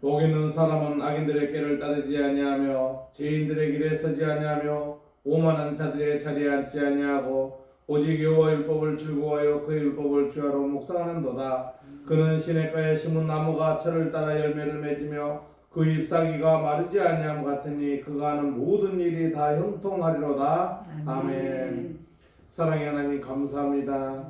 복 있는 사람은 악인들의 길을 따르지 아니하며 죄인들의 길에 서지 아니하며 오만한 자들의 자리에 앉지 아니하고 오직 여호와 율법을 즐거워하여 그 율법을 주야로 묵상하는도다. 그는 시냇가에 심은 나무가 철을 따라 열매를 맺으며 그 잎사귀가 마르지 아니함 같으니 그가 하는 모든 일이 다 형통하리로다. 아멘. 사랑의 하나님 감사합니다.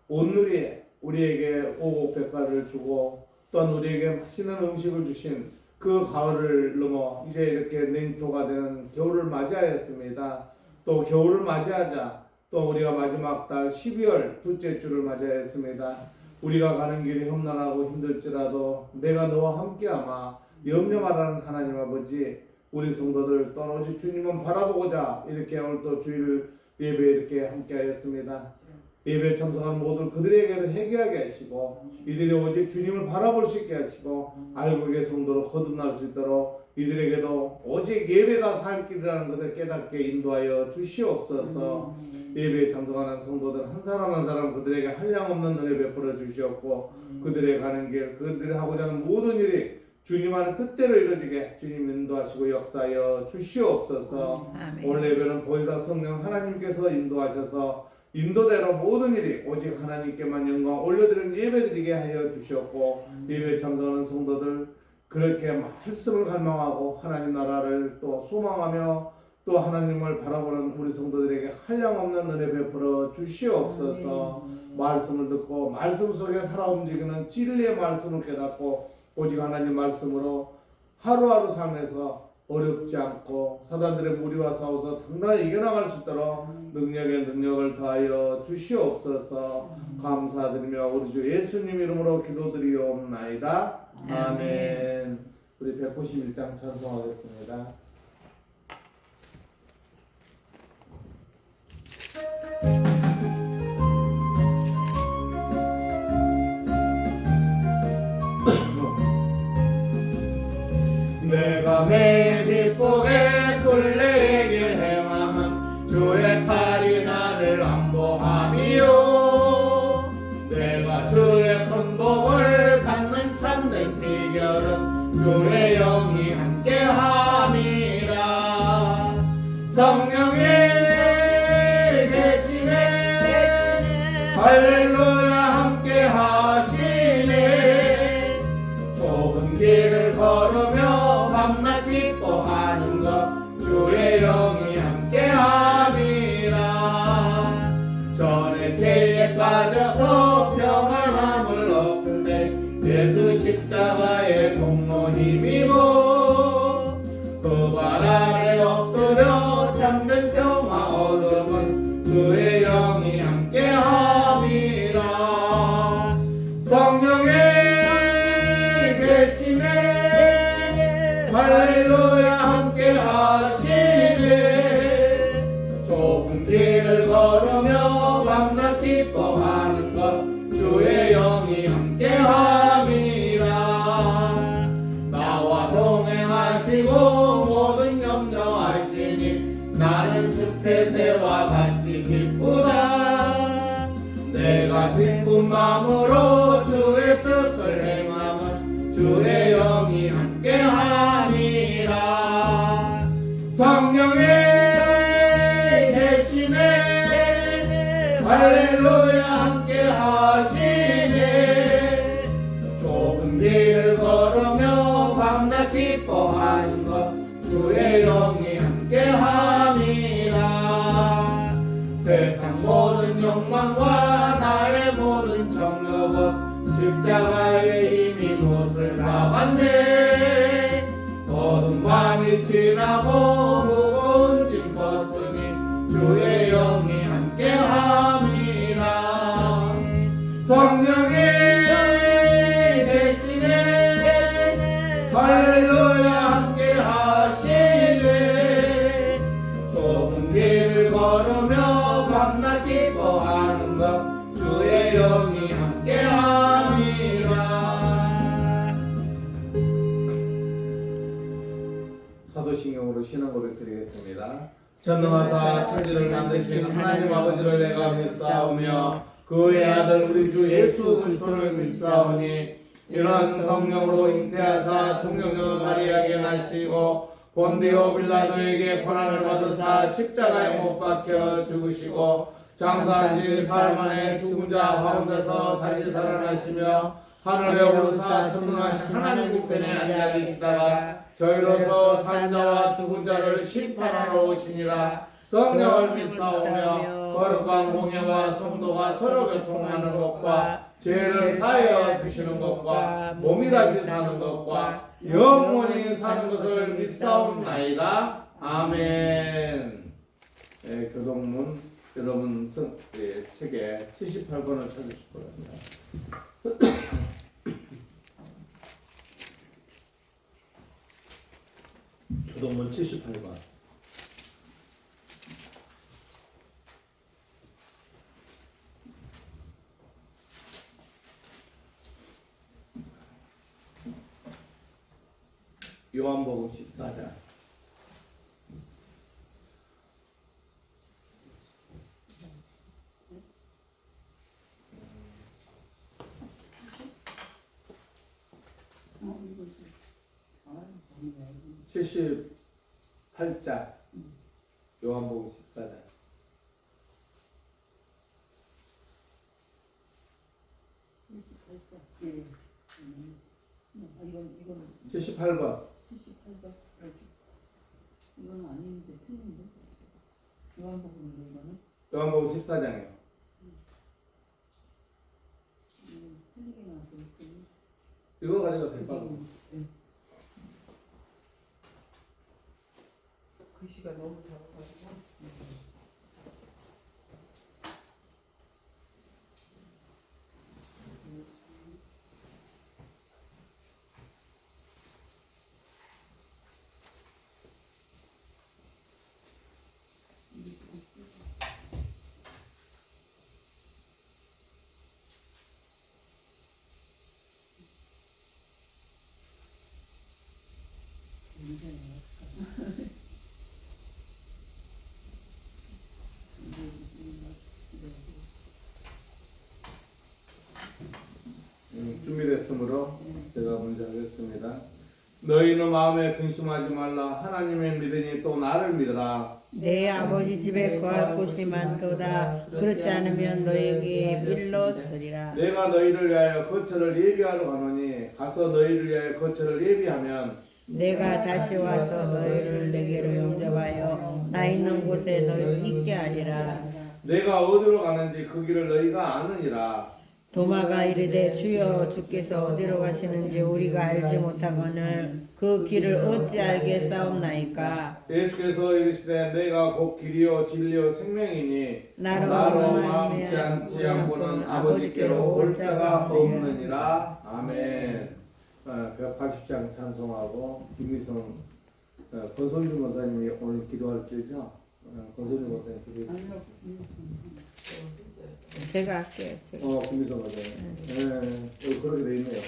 오늘이 우리에게 오곡백과를 주고 또한 우리에게 맛있는 음식을 주신 그 가을을 넘어 이제 이렇게 냉토가 되는 겨울을 맞이하였습니다. 또 겨울을 맞이하자 또 우리가 마지막 달 12월 둘째 주를 맞이하였습니다. 우리가 가는 길이 험난하고 힘들지라도 내가 너와 함께하마 염려 말하는 하나님 아버지, 우리 성도들 또한 오직 주님은 바라보고자 이렇게 오늘 또 주일 예배 이렇게 함께하였습니다. 예배에 참석하는 모든 그들에게도 회개하게 하시고 이들이 오직 주님을 바라볼 수 있게 하시고 알고 계신 성도로 거듭날 수 있도록 이들에게도 오직 예배가 살 길이라는 것을 깨닫게 인도하여 주시옵소서. 예배에 참석하는 성도들 한 사람 한 사람 그들에게 한량없는 은혜 베풀어 주시옵고 그들의 가는 길, 그들이 하고자 하는 모든 일이 주님 안의 뜻대로 이루어지게 주님 인도하시고 역사하여 주시옵소서. 오늘 예배는 보혜사 성령 하나님께서 인도하셔서 인도대로 모든 일이 오직 하나님께만 영광 올려드리는 예배드리게 하여 주시옵고 예배에 참석하는 성도들 그렇게 말씀을 갈망하고 하나님 나라를 또 소망하며 또 하나님을 바라보는 우리 성도들에게 한량없는 은혜 베풀어 주시옵소서. 말씀을 듣고 말씀 속에 살아 움직이는 진리의 말씀을 깨닫고 오직 하나님 말씀으로 하루하루 삶에서 어렵지 않고 사단들의 무리와 싸워서 당당히 이겨나갈 수 있도록 능력에 능력을 더하여 주시옵소서. 감사드리며 우리 주 예수님 이름으로 기도드리옵나이다. 아멘. 우리 191장 찬송하겠습니다. 내가 매일 기쁘게 순례길 행함은 주의 팔이 나를 안보함이요 내가 주의 큰 복을 받는 참된 비결은 주의 영이 함께함이라. 성령이 대신에 할렐루야 함께하시네. 좁은 길을 걸으며 밤낮 기뻐하는 것 주의 영이 함께함이라. 전에 죄에 빠져서 평안함을 얻을 때 예수 십자가의 공로 힘입어 그 발 아래 엎드려 참된 평화 얻음은 주의 영이 함께함이라. 성령의 대신에 할렐루야 함께하시네. 좁은 길을 걸으며 밤낮 기뻐하는 것 주의 영이 함께함이라. 나와 동행하시고 모든 염려하시니 나는 숲의 새와 같이 기쁘다. 내가 기쁜 마음으로 주의 뜻을 행함은 주의 영이 함께하니라. 성령의 대신에 할렐루야 함께하시네. 좁은 길을 걸으며 밤낮 기뻐하는 것 주의 영이 함께함이라. 세상 모든 욕망과 나의 모든 정욕은 십자가에 이미 못을 박았네. 어두운 밤이 지나고 무거운 짐 벗으니 주의 영이 함께함이라. 성령이 대신에 할렐루야 함께하시네. 좁은 길을 걸으며 밤낮 기뻐하는 것 주의 영이 함께함이라. 사도신경으로 신앙 고백 드리겠습니다. 전능하사 천지를 만드신 하나님 아버지를 내가 믿사오며 그의 아들 우리 주 예수 그리스도를 믿사오니 이런 성령으로 잉태하사 동정녀 마리아에게 나시고 본디오 빌라도에게 고난을 받으사 십자가에 못 박혀 죽으시고 장사한 지 사흘 만에 죽은 자 가운데서 다시 살아나시며 하늘에 오르사 전능하신 하나님 우편에 앉아 계시다가 저희로서 산 자와 죽은 자를 심판하러 오시니라. 성령을 믿사오며 거룩한 공예와 성도가 서로 교통하는 것과 죄를 사하여 주시는 것과 몸이 다시 사는 것과 영원히 사는 것을 믿사옵나이다. 아멘. 교동문 여러분 책에 78번을 찾으실 거랍니다. 교동문 78번. 요한복음 14장. 어, 이거 78장. 요한복음 14장. 78장. 예. 이건 78번. 78번. 이건 아닌데 틀린데. 요한복음인데 이거는. 요한복음 14장이요. 틀리게 나왔어요. 목사님. 이거 가지고 될 거고. 네. 글씨가 너무 작아가지고. 준비됐으므로 제가 먼저 하겠습니다. 너희는 마음에 근심하지 말라. 하나님을 믿으니 또 나를 믿으라. 내 아버지 집에 거할 곳이 많도다. 그렇지 않으면 너에게 밀러 쓰리라. 내가 너희를 위하여 거처를 예비하러 가노니 가서 너희를 위하여 거처를 예비하면 내가 다시 와서 너희를 내게로 영접하여 나 있는 곳에 너희를 있게 하리라. 내가 어디로 가는지 그 길을 너희가 아느니라. 도마가 이르되 주여 주께서 어디로 가시는지 우리가 알지 못하거늘 그 길을 어찌 알겠사옵나이까. 예수께서 이르시되 내가 곧 길이요 진리요 생명이니 나로 마음 믿지 않지 않고는 아버지께로 올 자가 없느니라. 아멘. 180장 찬송하고 김미성 권선주 목사님이 오늘 기도할 줄이죠. 권선주 목사님 기도해 주세요. 제가 할게요. 제가. 김미성 목사님. 네, 그렇게 돼 있네요.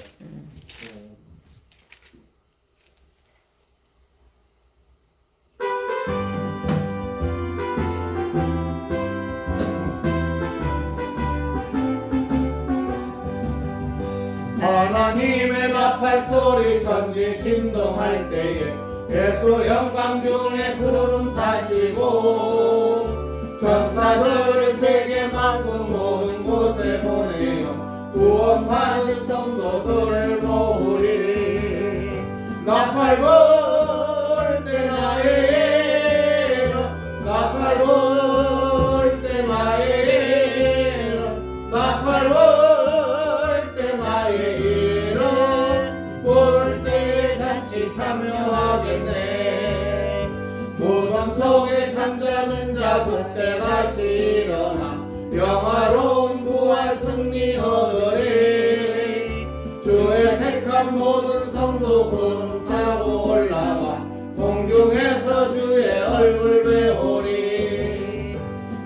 하나님의 나팔 소리 천지 진동할 때에 예수 영광 중에 구름 타시고 전사들을 세계 만국 모든 곳에 보내어 구원받은 성도들을 모으리. 나팔 불 때 나의 나팔 불 때 나의 나팔 불 때 나의 이름 볼 때에 잔치 참여하겠네. 무덤 속에 잠자는 자 그때 다시 일어나 영화로운 부활 승리 얻으리. 주의 택한 모든 성도 구름 타고 올라가 공중에서 주의 얼굴 배우리.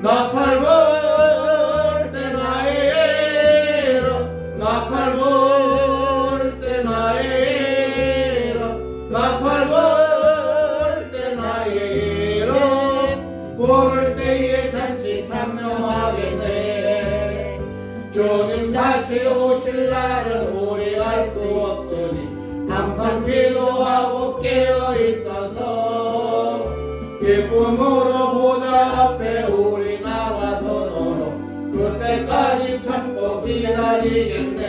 나팔 불 때 나의 이름 나팔 불 때 나의 이름 나팔 불 때 나의 이름 부를 때에 잔치 참여하겠네. 주님 다시 오실 날은 우리 알 수 항상 기도하고 깨어 있어서 기쁨으로 보좌 앞에 우리 나가서도록 그때까지 참고 기다리겠네.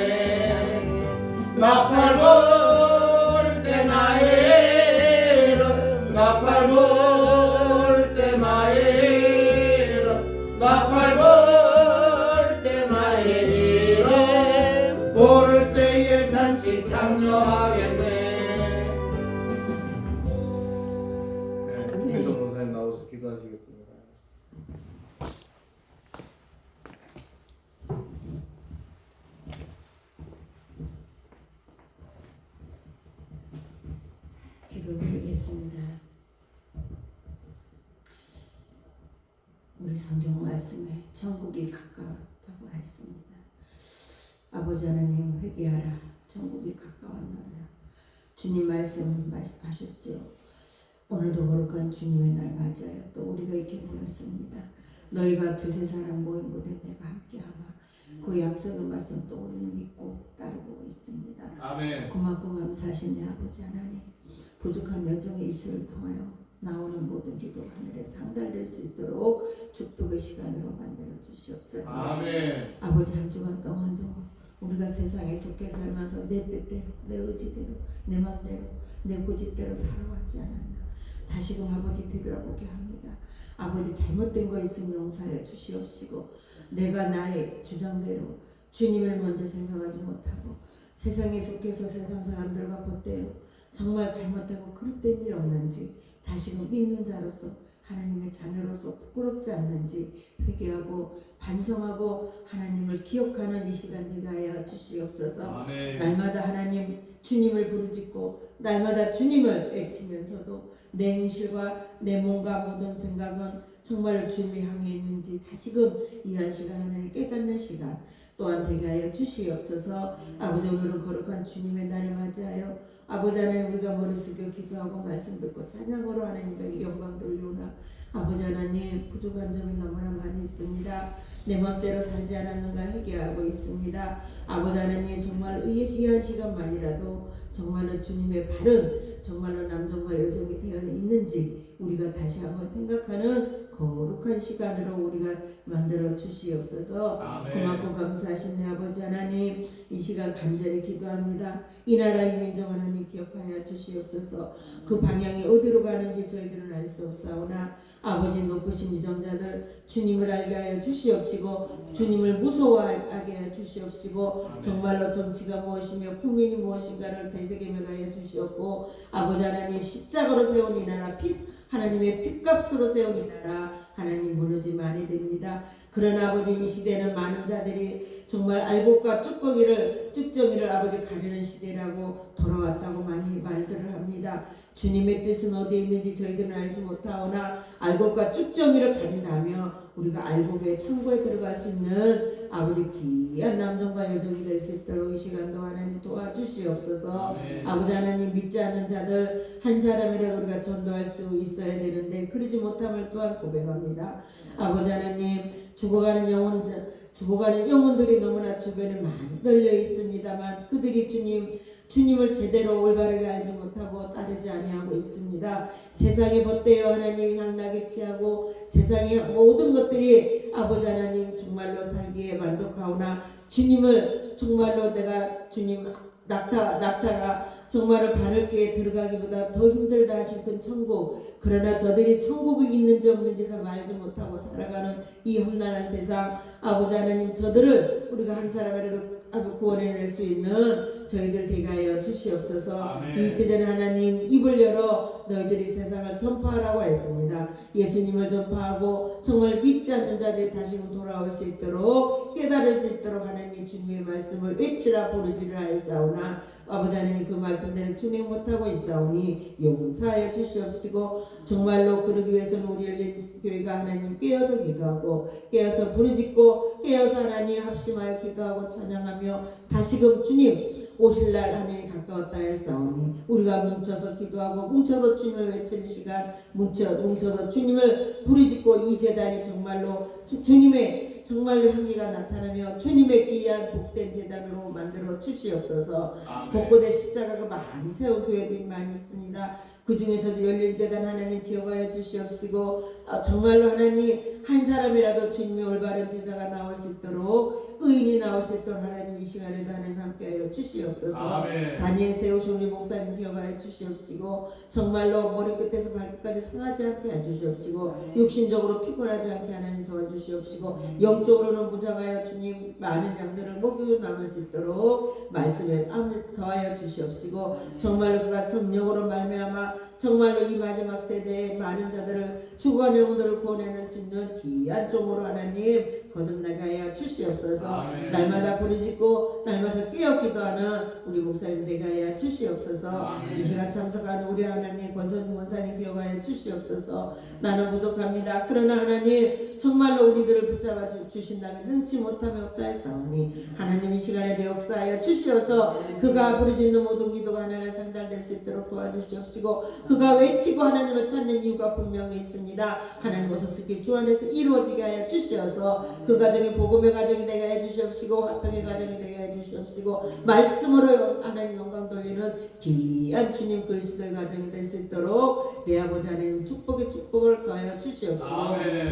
나팔 불 때 나의 이름, 나팔 불 때 나의 이름, 나팔 불 때 나의 이름, 부를 때에 잔치 참여하겠네. 김혜정 목사님 나오셔서 기도하시겠습니다. 기도드리겠습니다. 우리 성경 말씀에 천국이 가까웠다고 했습니다. 아버지 하나님 회개하라. 천국이 가까웠노라. 주님 말씀하셨죠. 오늘도 거룩한 주님의 날 맞아요. 또 우리가 이렇게 보냈습니다. 너희가 두세 사람 모인 곳에 내가 함께하마. 그 약속의 말씀 또 우리는 믿고 따르고 있습니다. 아멘. 고맙고 감사하신 아버지 하나님, 부족한 여정의 입술을 통하여 나오는 모든 기도 하늘에 상달될 수 있도록 축복의 시간으로 만들어 주시옵소서. 아멘. 아버지 한 주간 동안도 우리가 세상에 속해 살면서 내 뜻대로, 내 의지대로, 내 맘대로, 내 고집대로 살아왔지 않았나. 다시금 아버지 되돌아보게 합니다. 아버지 잘못된 거 있으면 용서하여 주시옵시고, 내가 나의 주장대로 주님을 먼저 생각하지 못하고 세상에 속해서 세상 사람들과 보태요 정말 잘못하고 그릇된 일 없는지, 다시금 믿는 자로서 하나님의 자녀로서 부끄럽지 않는지 회개하고 반성하고 하나님을 기억하는 이 시간 되게 하여 주시옵소서. 아멘. 날마다 하나님 주님을 부르짖고 날마다 주님을 외치면서도 내 행실과 내 몸과 모든 생각은 정말로 주님을 향해 있는지 다시금 이 한 시간 하나님 깨닫는 시간 또한 되게 하여 주시옵소서. 아버지 오늘은 거룩한 주님의 날을 맞이하여 아버지 하나님 우리가 머리 숙여 기도하고 말씀 듣고 찬양으로 하나님께 영광 돌려오나 아버지 하나님 부족한 점이 너무나 많이 있습니다. 내 맘대로 살지 않았는가 회개하고 있습니다. 아버지 하나님 정말 의의 시간만이라도 정말로 주님의 발은 정말로 남성과 여성이 되어 있는지 우리가 다시 한번 생각하는 거룩한 시간으로 우리가 만들어 주시옵소서. 고맙고 감사하신 내 아버지 하나님 이 시간 간절히 기도합니다. 이 나라 이 민족 하나님 기억하여 주시옵소서. 그 방향이 어디로 가는지 저희들은 알 수 없사오나 아버지 높으신 이정자들 주님을 알게 하여 주시옵시고 주님을 무서워하게 하여 주시옵시고 정말로 정치가 무엇이며 국민이 무엇인가를 되새김에 하여 주시옵고 아버지 하나님 십자가로 세운 이 나라 하나님의 핏값으로 세운 이 나라 하나님 무너지면 아니 됩니다. 그러나 아버지 이 시대는 많은 자들이 정말 알곡과 쭉정이를 아버지 가리는 시대라고 돌아왔다고 많이 말들을 합니다. 주님의 뜻은 어디에 있는지 저희들은 알지 못하오나 알곡과 쭉정이를 가린다며 우리가 알곡의 창고에 들어갈 수 있는 아버지 귀한 남성과 여성이 될 수 있도록 이 시간도 하나님 도와주시옵소서. 아버지 하나님 믿지 않는 자들 한 사람이라도 우리가 전도할 수 있어야 되는데 그러지 못함을 또한 고백합니다. 아버지 하나님 죽어가는 영혼들이 너무나 주변에 많이 널려 있습니다만 그들이 주님을 제대로 올바르게 알지 못하고 따르지 아니하고 있습니다. 세상에 벗대어 하나님 향락에 취하고 세상의 모든 것들이 아버지 하나님 정말로 살기에 만족하오나 주님을 정말로 내가 주님 낙타가 정말로 바르게 들어가기보다 더 힘들다 하실 그 천국, 그러나 저들이 천국이 있는지 없는지를 말지 못하고 살아가는 이 험난한 세상 아버지 하나님 저들을 우리가 한 사람이라도 구원해낼 수 있는 저희들 되게 하여 주시옵소서. 아멘. 이 시대는 하나님 입을 열어 너희들이 세상을 전파하라고 했습니다. 예수님을 전파하고 정말 믿지 않는 자들이 다시 돌아올 수 있도록 깨달을 수 있도록 하나님 주님의 말씀을 외치라 부르지라 하였사오나 아버지 하나님 그 말씀대로 준행 못하고 있사오니 용서하여 주시옵시고 정말로 그러기 위해서는 우리 열린 교회가 하나님 깨어서 기도하고 깨어서 부르짖고 깨어서 하나님 합심하여 기도하고 찬양하며 다시금 주님 오실 날 하나님 가까웠다 했사오니 우리가 뭉쳐서 기도하고 뭉쳐서 주님을 외치는 시간 뭉쳐서 주님을 부르짖고 이 제단이 정말로 주님의 정말로 향기가 나타나며 주님의 귀한 복된 제단으로 만들어 주시옵소서. 곳곳에 십자가가 많이 세운 교회들이 많이 있습니다. 그 중에서도 열린 재단 하나님 기억하여 주시옵시고 정말로 하나님 한 사람이라도 주님의 올바른 제자가 나올 수 있도록 의인이 나올 수 있도록 하나님 이 시간에도 하나님 함께하여 주시옵소서. 아멘. 다니엘 세우신 우리 목사님 기억하여 주시옵시고 정말로 머리끝에서 발끝까지 상하지 않게 해주시옵시고 육신적으로 피곤하지 않게 하나님 도와주시옵시고 영적으로는 무장하여 주님 많은 양들을 먹이고 남을 수 있도록 말씀에 더하여 주시옵시고 정말로 그가 성령으로 말미암아 정말로 이 마지막 세대에 많은 자들을 죽어간 영혼들을 구원해낼 수 있는 귀한 종으로 하나님 거듭나게 하여 주시옵소서. 아멘. 날마다 부르짖고 날마다 깨어 기도하는 우리 목사님 되게 하여 주시옵소서. 아멘. 이 시간 참석하는 우리 하나님 권선주 원사님 기억하여 주시옵소서. 나는 부족합니다. 그러나 하나님 정말로 우리들을 붙잡아 주신다면 능치 못함이 없다 했사오니 하나님 이 시간에 내 역사하여 주시어서 그가 부르짖는 모든 기도가 하나님 상달될 수 있도록 도와주시옵시고 그가 외치고 하나님을 찾는 이유가 분명히 있습니다. 하나님 어서스키 주 안에서 이루어지게 하여 주시어서 그 가정이 복음의 가정이 되게 해 주시옵시고 화평의 가정이 되게 해 주시옵시고 말씀으로 하나님 영광 돌리는 귀한 주님 그리스도의 가정이 될 수 있도록 내 아버지 하나님 축복의 축복을 더하여 주시옵시고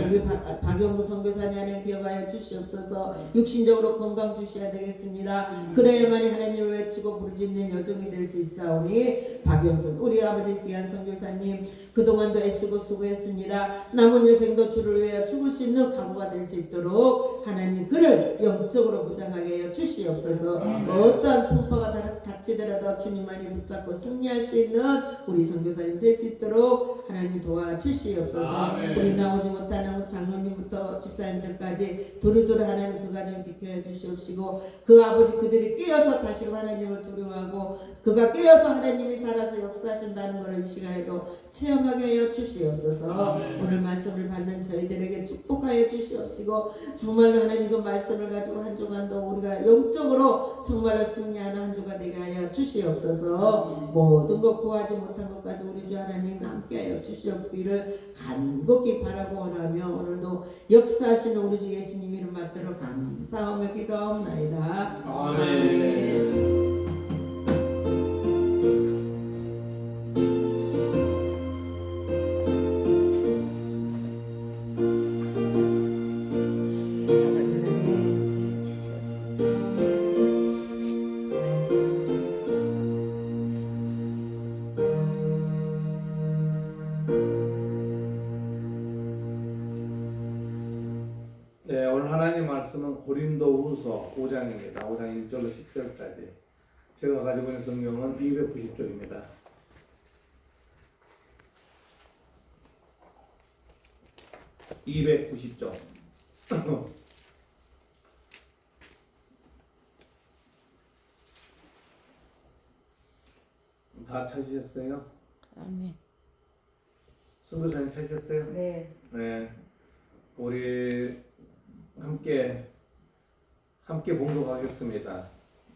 우리 박영수 선교사님 하나님 기억하여 주시옵소서. 육신적으로 건강 주셔야 되겠습니다. 그래야만이 하나님을 외치고 부르짖는 여종이 될 수 있사오니 박영수 우리 아버지 귀한 선교사님 그동안도 애쓰고 수고했습니다. 남은 여생도 주를 위하여 죽을 수 있는 각오가 될 수 있도록 하나님 그를 영적으로 무장하게 하여 주시옵소서. 어떠한 풍파가 닥치더라도 주님만이 붙잡고 승리할 수 있는 우리 선교사님 될 수 있도록 하나님 도와주시옵소서. 우리 나오지 못하는 장로님부터 집사님들까지 두루두루 하나님 그 가정 지켜야 주시옵시고 그 아버지 그들이 깨어서 다시 하나님을 두려워하고 그가 깨어서 하나님이 살아서 역사하신다는 것을 이 시간에도 체험하게 하여 주시옵소서. 오늘 말씀을 받는 저희들에게 축복하여 주시옵시고 정말로 하나님 그 말씀을 가지고 한 주간도 우리가 영적으로 정말로 승리하는 한 주가 되게 하여 주시옵소서. 모든 것 구하지 못한 것까지 우리 주 하나님 함께하여 주시옵기를 간곡히 바라고 원하며 오늘도 역사하시는 우리 주 예수님 이름 받들어 감사하며 기도하옵나이다. 아멘. 네, 오늘 하나님 말씀은 고린도후서 5장입니다. 5장 1절로 10절까지. 제가 가지고 있는 성경은 290쪽입니다. (290쪽) 다 찾으셨어요? 아멘. 선교사님 찾으셨어요? 네. 네. 우리 함께 봉독하겠습니다.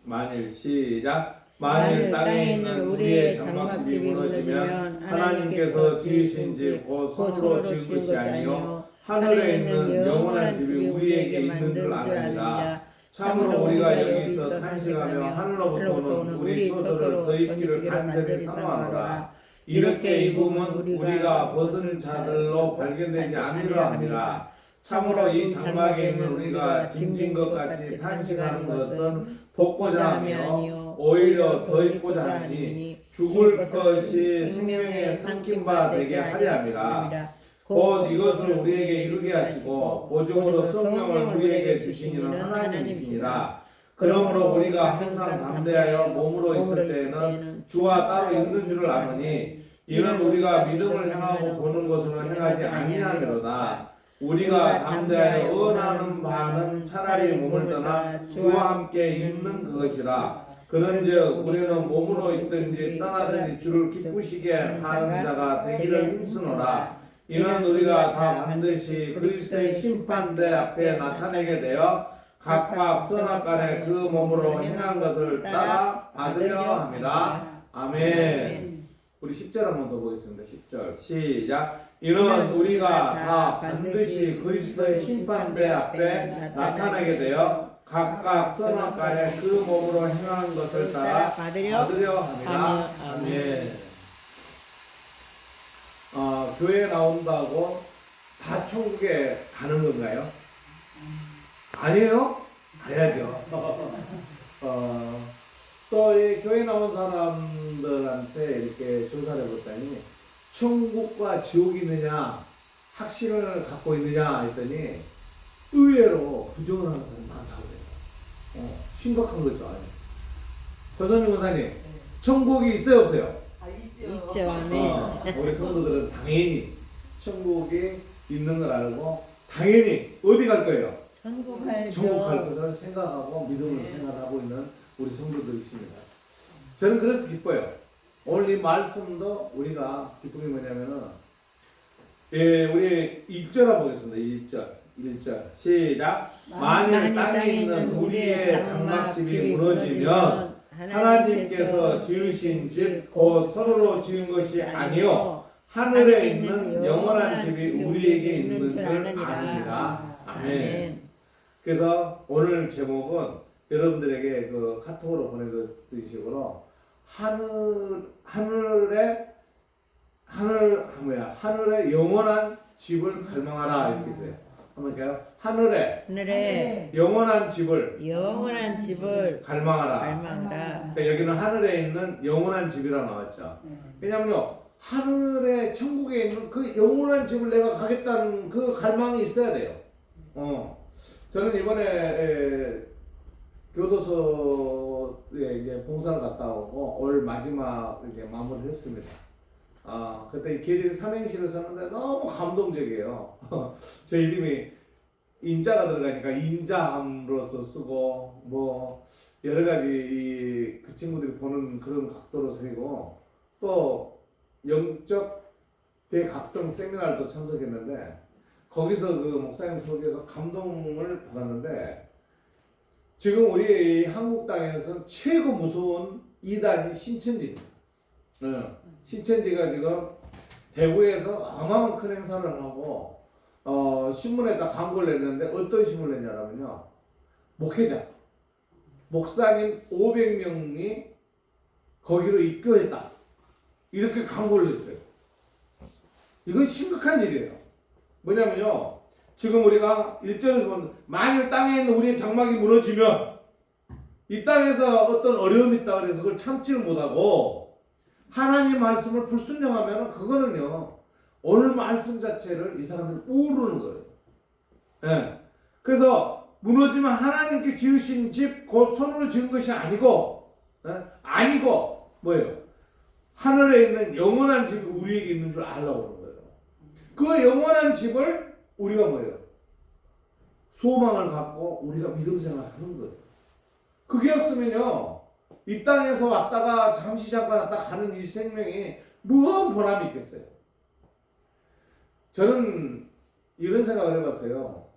만일 시작. 만일 땅에 있는 우리의 장막집이 무너지면 하나님께서 지으신 집 곧 손으로 지은 것이 아니요 하늘에 있는 영원한 집이 우리에게 있는 줄 아느니라. 참으로 우리가 여기서 탄식하며 하늘로부터 오는 우리 처소로 더 있기를 간절히 사모하노라. 이렇게 입으면 우리가 벗은 자들로 발견되지 않으리라 함이라. 참으로 이 장막에 있는 우리가 짐진 것 같이 탄식하는 것은 벗고자 하며 오히려 더 입고자 하니 죽을 것이 생명에 삼킨 바 되게 하려 함이라. 곧 이것을 우리에게 이루게 하시고 보증으로 성령을 우리에게 주신 이는 하나님이시니라. 그러므로 우리가 항상 담대하여 몸으로 있을 때에는 주와 따로 있는 줄을 아노니 이는 우리가 믿음을 행하고 보는 것으로 행하지 아니하미로다. 우리가 담대하여 언하는 바는 차라리 몸을 떠나 주와 함께 있는 그것이라. 그런즉 우리는 몸으로 있든지 떠나든지 주를 기쁘시게 하는 자가 되기를 힘쓰노라. 이는 우리가 다 반드시 그리스도의 심판대 앞에 나타내게 되어 각각 선악간에 그 몸으로 행한 것을 따라 받으려 합니다. 아멘. 우리 10절 한번 더 보겠습니다. 10절 시작. 이는 우리가 다 반드시 그리스도의 심판대 앞에 나타나게 되어 각각 선악간에 그 몸으로 행하는 것을 따라 받으려 합니다. 아멘. 교회 나온다고 다 천국에 가는 건가요? 아니에요? 가야죠. 또 이 교회 나온 사람들한테 이렇게 조사를 해봤더니 천국과 지옥이 있느냐 확신을 갖고 있느냐 했더니 의외로 부정을 하는 사람이 많다고 그래요. 심각한 거죠. 권선민 권사님, 천국이 있어요 없어요? 있죠. 네. 우리 성도들은 당연히 천국이 있는 걸 알고 당연히 어디 갈 거예요? 천국 가야죠. 천국 갈 것을 생각하고 믿음을 생각하고 있는 우리 성도들이십니다. 저는 그래서 기뻐요. 오늘 이 말씀도 우리가 기쁨이 뭐냐면은 우리 1절 한번 보겠습니다. 1절 시작. 만일 땅에 있는 우리의 장막집이 무너지면 하나님께서 지으신 집 곧 서로로 지은 것이 아니요 하늘에 있는 영원한 집이 우리에게 있는 줄 아느니라. 아멘. 그래서 오늘 제목은 여러분들에게 그 카톡으로 보내드린 식으로 하늘의 영원한 집을 갈망하라 이렇게 있어요. 한번 볼까요? 하늘에 영원한 집을 갈망하라. 그러니까 여기는 하늘에 있는 영원한 집이라 나왔죠. 왜냐면요 하늘에 천국에 있는 그 영원한 집을 내가 가겠다는 그 갈망이 있어야 돼요. 저는 이번에 교도소에 이제 봉사를 갔다 오고 올 마지막 이제 마무리를 했습니다. 그때 걔들이 삼행시를 썼는데 너무 감동적이에요. 제 이름이 인자가 들어가니까 인자함으로써 쓰고 뭐 여러 가지 그 친구들이 보는 그런 각도로 쓰고 또 영적 대각성 세미나를 참석했는데 거기서 그 목사님 속에서 감동을 받았는데 지금 우리 한국 땅에서 최고 무서운 이단이 신천지입니다. 신천지가 지금 대구에서 어마어마한 큰 행사를 하고 신문에다 광고를 냈는데 어떤 신문을 냈냐면요 목회자 목사님 500명이 거기로 입교했다 이렇게 광고를 냈어요. 이건 심각한 일이에요. 뭐냐면요 지금 우리가 1절에서 보면 만일 땅에 있는 우리의 장막이 무너지면 이 땅에서 어떤 어려움이 있다 그래서 그걸 참지를 못하고 하나님 말씀을 불순종하면 그거는요 오늘 말씀 자체를 이 사람들이 모르는 거예요. 네. 그래서 무너지면 하나님께 지으신 집 곧 손으로 지은 것이 아니고 아니고 뭐예요? 하늘에 있는 영원한 집이 우리에게 있는 줄 알라고 하는 거예요. 그 영원한 집을 우리가 뭐예요? 소망을 갖고 우리가 믿음 생활을 하는 거예요. 그게 없으면요 이 땅에서 왔다가 잠시 잠깐 왔다 가는 이 생명이 무슨 보람이 있겠어요? 저는 이런 생각을 해봤어요.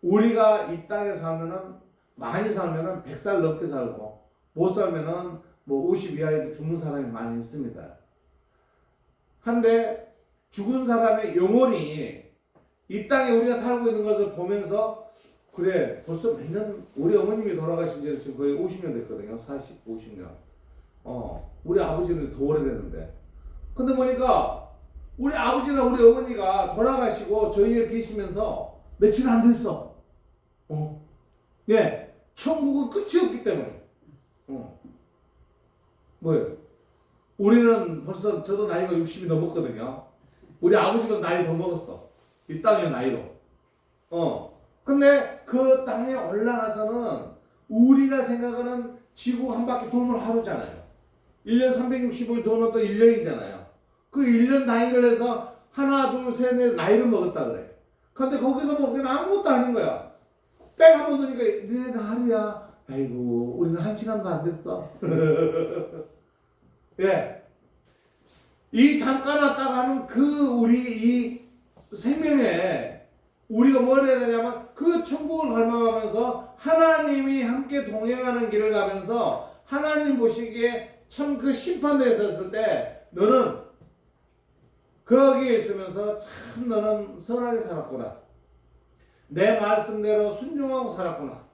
우리가 이 땅에 살면은 많이 살면은 100살 넘게 살고 못 살면은 뭐 50 이하에도 죽는 사람이 많이 있습니다. 한데 죽은 사람의 영혼이 이 땅에 우리가 살고 있는 것을 보면서 그래 벌써 몇 년 우리 어머님이 돌아가신 지 지금 거의 50년 됐거든요. 40, 50년. 우리 아버지는 더 오래됐는데 근데 보니까 우리 아버지나 우리 어머니가 돌아가시고 저희에 계시면서 며칠 안 됐어. 예, 천국은 끝이 없기 때문에. 뭐예요? 우리는 벌써 저도 나이가 60이 넘었거든요. 우리 아버지가 나이 더 먹었어. 이 땅의 나이로. 근데 그 땅에 올라가서는 우리가 생각하는 지구 한 바퀴 돌면 하루잖아요. 1년 365일 도는 또 1년이잖아요. 그 1년 나이를 해서 하나, 둘, 셋, 넷 나이를 먹었다 그래. 근데 거기서 먹기는 아무것도 아닌 거야. 뺑 한번 도니까 네 하루야. 아이고 우리는 1시간도 안 됐어. 예. 이 잠깐 왔다 가는 그 우리 이 생명에 우리가 뭘 해야 되냐면 그 천국을 갈망하면서 하나님이 함께 동행하는 길을 가면서 하나님 보시기에 참 그 심판대에 섰을 때 너는 거기에 있으면서 참 너는 선하게 살았구나. 내 말씀대로 순종하고 살았구나.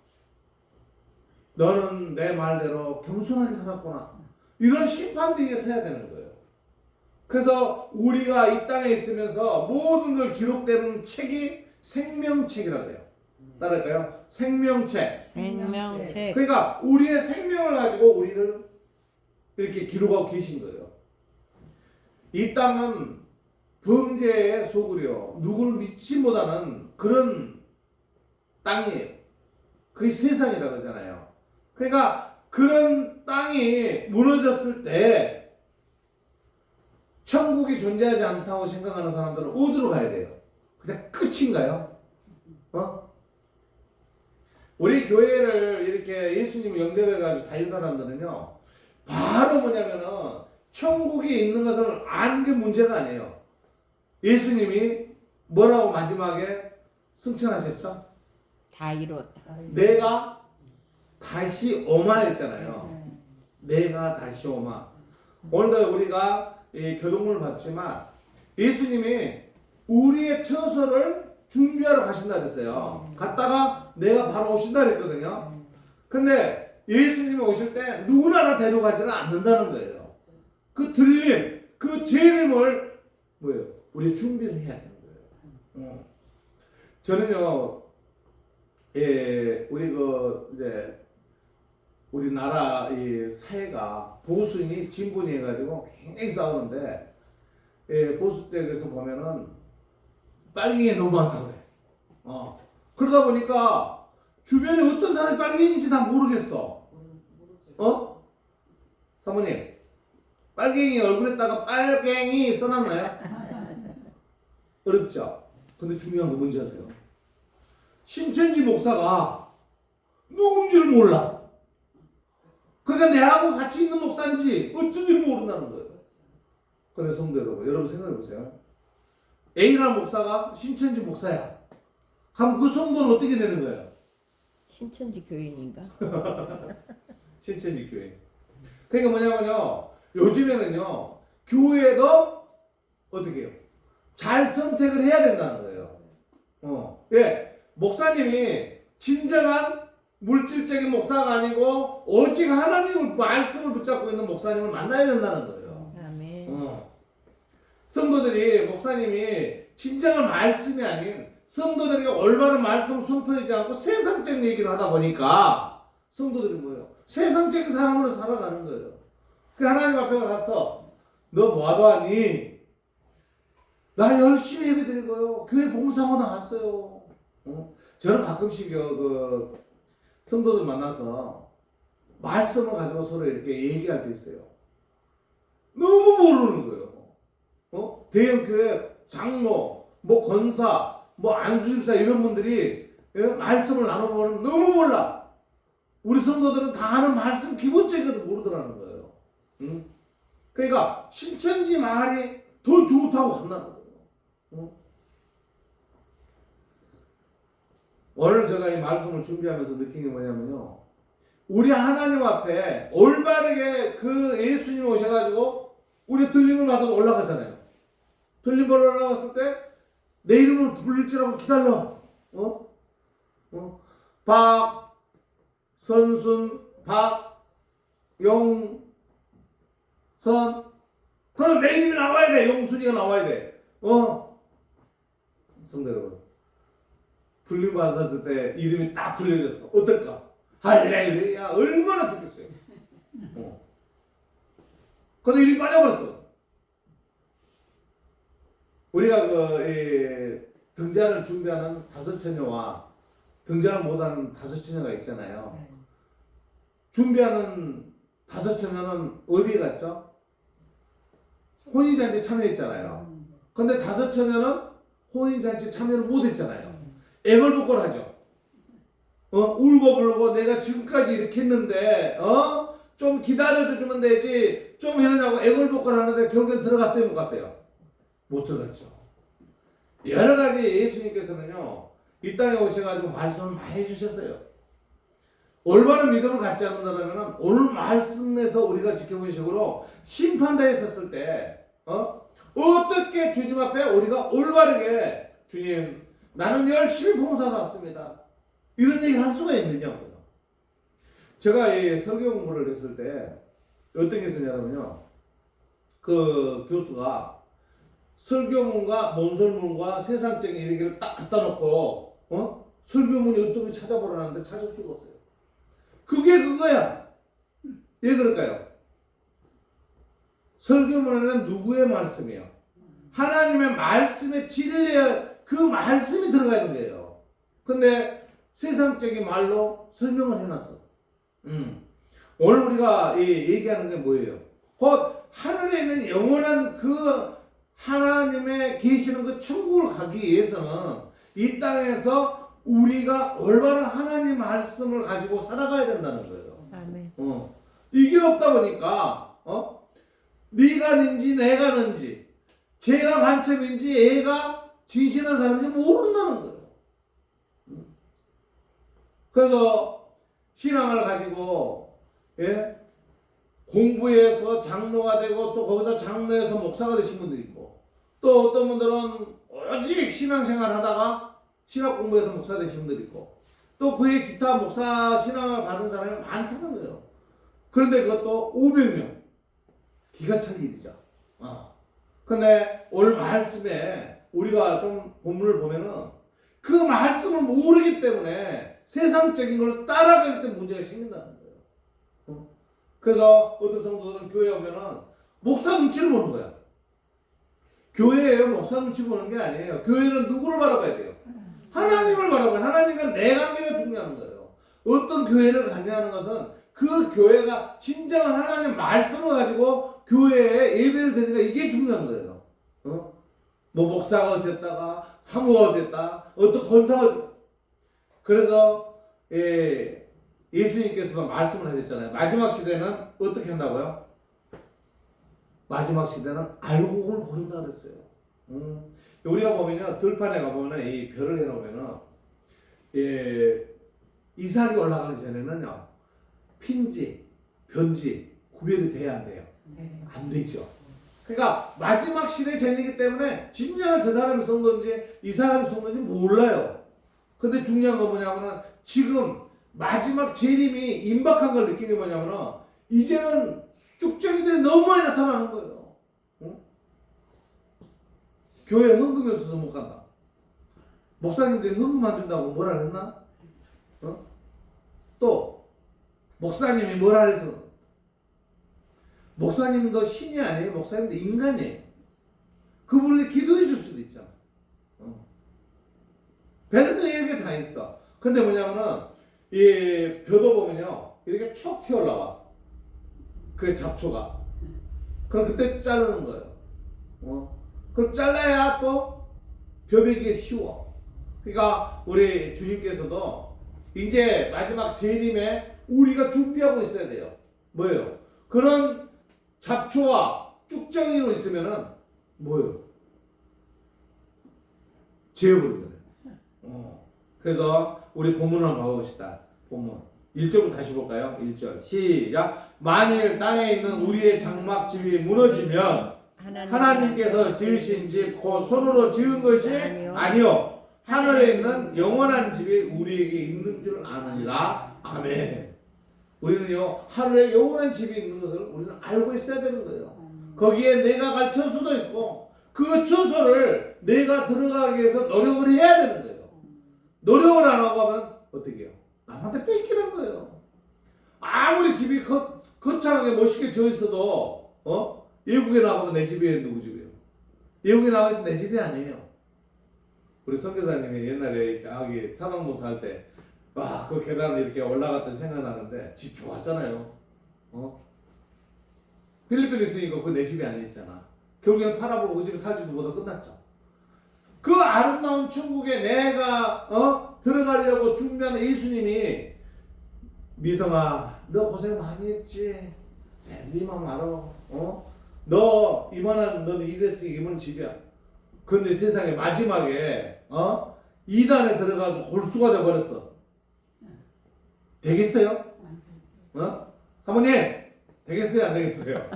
너는 내 말대로 겸손하게 살았구나. 이런 심판 뒤에 서야 되는 거예요. 그래서 우리가 이 땅에 있으면서 모든 걸 기록되는 책이 생명책이라고 해요. 따라할까요? 생명책. 생명책. 그러니까 우리의 생명을 가지고 우리를 이렇게 기록하고 계신 거예요. 이 땅은 범죄에 속으려 누구를 믿지 못하는 그런 땅이에요. 그게 세상이라고 그러잖아요. 그러니까 그런 땅이 무너졌을 때 천국이 존재하지 않다고 생각하는 사람들은 어디로 가야 돼요? 그냥 끝인가요? 우리 교회를 이렇게 예수님 영접해가지고 다닌 사람들은요, 바로 뭐냐면은 천국이 있는 것을 아는 게 문제가 아니에요. 예수님이 뭐라고 마지막에 승천하셨죠? 다 이루었다. 내가 다시 오마했잖아요. 내가 다시 오마. 오늘도 우리가 이 교동문을 봤지만 예수님이 우리의 처소를 준비하러 가신다 그랬어요. 갔다가 내가 바로 오신다 그랬거든요. 근데 예수님이 오실 때 누구나 다 데려가지는 않는다는 거예요. 그 들림, 그 재림을 뭐예요? 우리 준비를 해야 되는 거예요. 저는요, 우리 이제 우리나라 이 사회가 보수니 진보니 해가지고 굉장히 싸우는데, 보수 쪽에서 보면은 빨갱이 너무 많다고 그래. 그러다 보니까 주변에 어떤 사람이 빨갱이인지 다 모르겠어. 사모님, 빨갱이 얼굴에다가 빨갱이 써놨나요? 어렵죠? 근데 중요한 거 뭔지 아세요? 신천지 목사가 누군지를 몰라. 그러니까 내하고 같이 있는 목사인지 어쩐지를 모른다는 거예요. 근데 성도 여러분 생각해 보세요. A라는 목사가 신천지 목사야. 그럼 그 성도는 어떻게 되는 거예요? 신천지 교인인가? 신천지 교회. 그러니까 뭐냐면요, 요즘에는요, 교회도 어떻게 해요? 잘 선택을 해야 된다는 거예요. 목사님이 진정한 물질적인 목사가 아니고 오직 하나님의 말씀을 붙잡고 있는 목사님을 만나야 된다는 거예요. 아멘. 성도들이 목사님이 진정한 말씀이 아닌 성도들에게 올바른 말씀을 선포하지 않고 세상적인 얘기를 하다 보니까 성도들이 뭐예요? 세상적인 사람으로 살아가는 거예요. 그 하나님 앞에 가서 너 뭐하러 하니? 나 열심히 예배 드리고요. 교회 봉사하고 나왔어요. 저는 가끔씩요, 그 성도들 만나서 말씀을 가지고 서로 이렇게 얘기할 때 있어요. 너무 모르는 거예요. 대형 교회 장로, 뭐 권사, 뭐 안수집사 이런 분들이 말씀을 나눠보면 너무 몰라. 우리 성도들은 다 아는 말씀 기본적인 걸 모르더라는 거예요. 그러니까 신천지 말이 더 좋다고 한다는 거예요. 오늘 제가 이 말씀을 준비하면서 느낀 게 뭐냐면요, 우리 하나님 앞에 올바르게 그 예수님 오셔가지고 우리 들림을 받으고 올라가잖아요. 들림 받으러 올라갔을 때 내 이름을 부를 줄 알고 기다려. 박선순, 박용선. 그럼 내 이름이 나와야 돼. 용순이가 나와야 돼. 성도 여러분, 불림 받았을 때 이름이 딱 불려졌어. 어떨까? 할렐루야. 얼마나 좋겠어요. 근데 이름이 빠져버렸어. 우리가 등잔을 준비하는 다섯 처녀와 등잔을 못하는 다섯 처녀가 있잖아요. 준비하는 다섯 처녀는 어디에 갔죠? 혼인잔치에 참여했잖아요. 근데 다섯 처녀는 혼인잔치에 참여를 못했잖아요. 애걸복걸하죠. 울고불고 내가 지금까지 이렇게 했는데 좀 기다려도 주면 되지 좀 해내냐고 애걸복걸하는데 결국엔 들어갔어요, 못 갔어요? 못 들어갔죠. 여러 가지 예수님께서는요, 이 땅에 오셔가지고 말씀을 많이 해주셨어요. 올바른 믿음을 갖지 않는다면 오늘 말씀에서 우리가 지켜본 식으로 심판대에 섰을 때 어떻게 주님 앞에 우리가 올바르게 주님 나는 열심히 봉사해 왔습니다. 이런 얘기를 할 수가 있느냐고요. 제가 이 설교 공부를 했을 때 어떤 게 있었냐면요. 그 교수가 설교문과 논설문과 세상적인 얘기를 딱 갖다 놓고 설교문이 어떻게 찾아보라는데 찾을 수가 없어요. 그게 그거야. 왜 그럴까요? 설교문에는 누구의 말씀이에요? 하나님의 말씀의 진리에 그 말씀이 들어가야 되는 거예요. 근데 세상적인 말로 설명을 해놨어. 오늘 우리가 얘기하는 게 뭐예요? 곧 하늘에 있는 영원한 그 하나님의 계시는 그 천국을 가기 위해서는 이 땅에서 우리가 올바른 하나님 말씀을 가지고 살아가야 된다는 거예요. 아멘. 이게 없다 보니까 네가 는지 내가 는지 제가 간첩인지 애가 진실한 사람인지 모른다는 거예요. 그래서 신앙을 가지고 공부해서 장로가 되고 또 거기서 장로에서 목사가 되신 분도 있고 또 어떤 분들은 오직 신앙생활 하다가 신학 공부해서 목사 되신 분도 있고 또 그의 기타 목사 신앙을 받은 사람이 많다는 거예요. 그런데 그것도 500명. 기가 찬 일이죠. 근데 오늘 말씀에 우리가 좀 본문을 보면은 그 말씀을 모르기 때문에 세상적인 걸 따라가기 때문에 문제가 생긴다는 거예요. 그래서 어떤 성도들은 교회 오면은 목사 눈치를 보는 거야. 교회에요 목사 눈치 보는 게 아니에요. 교회는 누구를 바라봐야 돼요? 하나님을 바라봐요. 하나님과 내 관계가 중요한 거예요. 어떤 교회를 가냐는 것은 그 교회가 진정한 하나님 말씀을 가지고 교회에 예배를 드리니까 이게 중요한 거예요. 뭐 목사가 됐다가 사모가 됐다, 어떤 권사가 그래서 예수님께서도 말씀을 하셨잖아요. 마지막 시대는 어떻게 한다고요? 마지막 시대는 알곡을 버린다 그랬어요. 우리가 보면요 들판에 가보면 이 별을 해놓으면은 이삭이 올라가기 전에는요 핀지 변지 구별이 돼야 안 돼요. 안 되죠. 그러니까 마지막 시대 전이기 때문에 진정한 저 사람이 속는지 이 사람이 속는지 몰라요. 근데 중요한 건 뭐냐면은 지금 마지막 재림이 임박한 걸 느낀 게 뭐냐면은 이제는 쭉정이들이 너무 많이 나타나는 거예요. 교회 헌금이 없어서 못 간다. 목사님들이 헌금 안 준다고 뭐라 했나? 또 목사님이 뭐라 해서 목사님도 신이 아니에요. 목사님도 인간이에요. 그분이 기도해 줄 수도 있잖아. 별거 이렇게 다 있어. 근데 뭐냐면은 이 벼도 보면요 이렇게 촉 튀어올라와. 그 잡초가. 그럼 그때 자르는 거예요. 그럼 잘라야 또 벼베기가 쉬워. 그러니까 우리 주님께서도 이제 마지막 재림에 우리가 준비하고 있어야 돼요. 뭐예요? 그런 잡초와 쭉정이로 있으면은 뭐예요? 재워버린 거예요. 그래서 우리 본문을 한번 봐봅시다. 본문 1절부터 다시 볼까요? 1절 시작. 만일 땅에 있는 우리의 장막집이 무너지면 하나님께서 지으신 집 곧 손으로 지은 것이 아니요 하늘에 있는 영원한 집이 우리에게 있는 줄 아느니라. 아멘. 우리는요 하늘에 영원한 집이 있는 것을 우리는 알고 있어야 되는 거예요. 거기에 내가 갈 처소도 있고 그 처소를 내가 들어가기 위해서 노력을 해야 되는 거예요. 노력을 안 하고 하면 어떻게 해요? 남한테 뺏기는 거예요. 아무리 집이 거창하게 멋있게 지어 있어도 외국에 나가면 내 집이 누구 집이에요? 외국에 나가서 내 집이 아니에요. 우리 선교사님이 옛날에 저기 사방봉사 할 때 그 계단을 이렇게 올라갔던 생각나는데 집 좋았잖아요. 필리핀에 있으니까 그 내 집이 아니었잖아. 결국에는 팔아보고 그 집에 살지도 못하고 끝났죠. 그 아름다운 천국에 내가 들어가려고 준비하는 예수님이 미성아 너 고생 많이 했지. 니만 알아. 너 이만한 너는 이랬으니 이만 집이야. 근데 세상에 마지막에 이단에 들어가서 골수가 돼버렸어. 되겠어요? 사모님 되겠어요 안 되겠어요?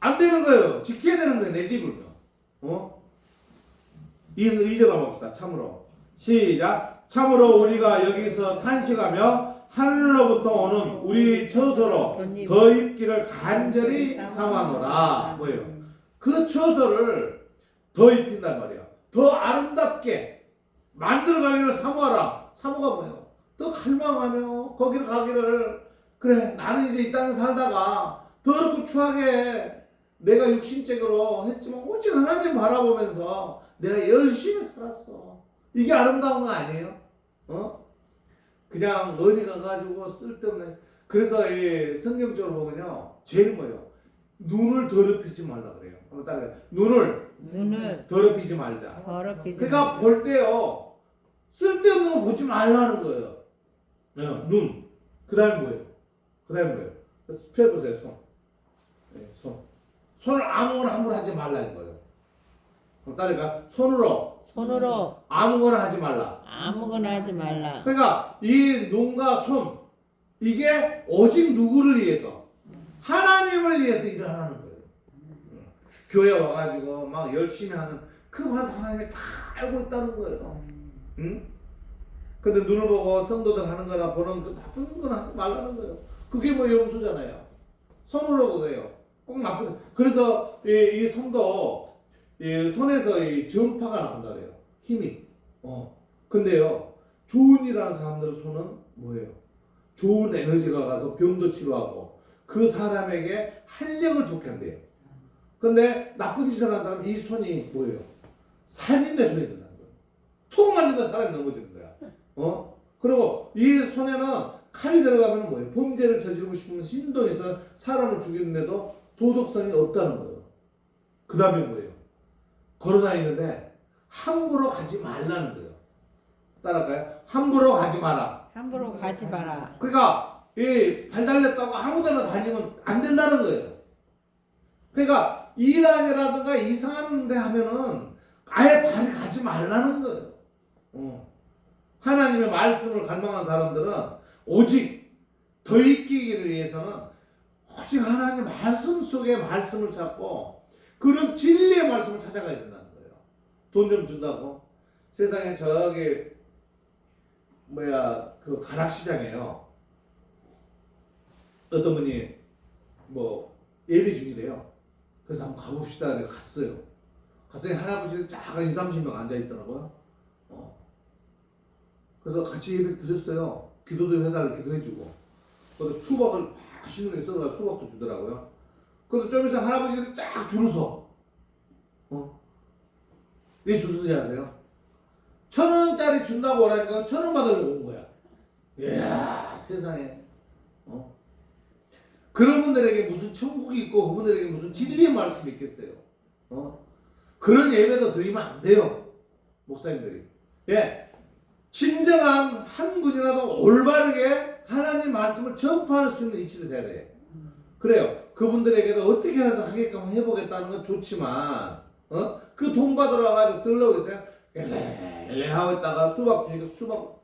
안 되는 거예요. 지켜야 되는 거예요. 내 집을. 이절 한번 봅시다. 참으로. 시작. 참으로 우리가 여기서 탄식하며 하늘로부터 오는 우리 처소로 더 입기를 간절히 삼아노라. 뭐예요? 그 처소를 더 입힌단 말이야. 더 아름답게 만들어가기를 사모하라. 사모가 뭐예요? 더 갈망하며 거기를 가기를. 그래, 나는 이제 이 땅에 살다가 더럽고 추하게 내가 육신적으로 했지만 오직 하나님 바라보면서 내가 열심히 살았어. 이게 아름다운 거 아니에요? 그냥 어디 가가지고 쓸데없는. 그래서 이 성경적으로 보면요, 제일 뭐예요? 눈을 더럽히지 말라 그래요. 한번 따라해요. 눈을 더럽히지 말자. 그러니까 볼 때요, 쓸데없는 거 보지 말라는 거예요. 눈. 그 다음에 뭐예요? 펴보세요, 손. 네, 손을 아무거나 함부로 하지 말라는 거예요. 따라니까 손으로 아무거나 하지 말라. 그러니까 이 눈과 손, 이게 오직 누구를 위해서? 하나님을 위해서 일을 하는 거예요. 교회 와가지고 막 열심히 하는 그 맛을 하나님이 다 알고 있다는 거예요. 응? 근데 눈을 보고 성도들 하는 거나 보는 그 나쁜 거나 하지 말라는 거예요. 그게 뭐 염소잖아요. 손으로 보세요. 꼭 나쁜. 그래서 이 손도 이 손에서 이 전파가 나온다 그래요. 힘이. 근데요, 좋은 일하는 사람들의 손은 뭐예요? 좋은 에너지가 가서 병도 치료하고 그 사람에게 활력을 돋게 한대요. 근데 나쁜 짓을 하는 사람은 이 손이 뭐예요? 살인의 손이 된다는 거예요. 툭 만진다 사람이 넘어지는 거야. 그리고 이 손에는 칼이 들어가면 뭐예요? 범죄를 저지르고 싶으면 신동에서 사람을 죽이는데도 도덕성이 없다는 거예요. 그 다음에 뭐예요? 걸어다니는데 함부로 가지 말라는 거예요. 따라할까요? 함부로 가지 마라. 그러니까 이 발 달렸다고 아무데나 다니면 안 된다는 거예요. 그러니까 일하기라든가 이상한 데 하면은 아예 발이 가지 말라는 거예요. 하나님의 말씀을 갈망한 사람들은 오직 더 익히기를 위해서는 오직 하나님 말씀 속에 말씀을 찾고 그런 진리의 말씀을 찾아가야 된다는 거예요. 돈 좀 준다고 세상에 저기 그 가락시장에요. 어떤 분이 뭐 예배 중이래요. 그래서 한번 가봅시다. 그래서 갔어요. 갔더니 할아버지들 쫙 20, 30명 앉아있더라고요. 그래서 같이 예배 드렸어요. 기도도 해달라고 기도해주고. 그래서 수박을 맛있는 게 써서 수박도 주더라고요. 그래서 좀 있어 할아버지들이 쫙 줄을 서. 왜 줄 서지 아세요? 1,000원짜리 준다고 오라니까 1,000원 받으려고 온 거야. 이야, 세상에. 그런 분들에게 무슨 천국이 있고 그분들에게 무슨 진리의 말씀이 있겠어요. 그런 예배도 드리면 안 돼요. 목사님들이. 예. 진정한 한 분이라도 올바르게 하나님 말씀을 전파할 수 있는 위치를 돼야 돼요. 그래요. 그분들에게도 어떻게 하게끔 해보겠다는 건 좋지만, 그 돈 받으러 와가지고 들러고 있어요. 엘레 하고 있다가 수박 주니까 수박,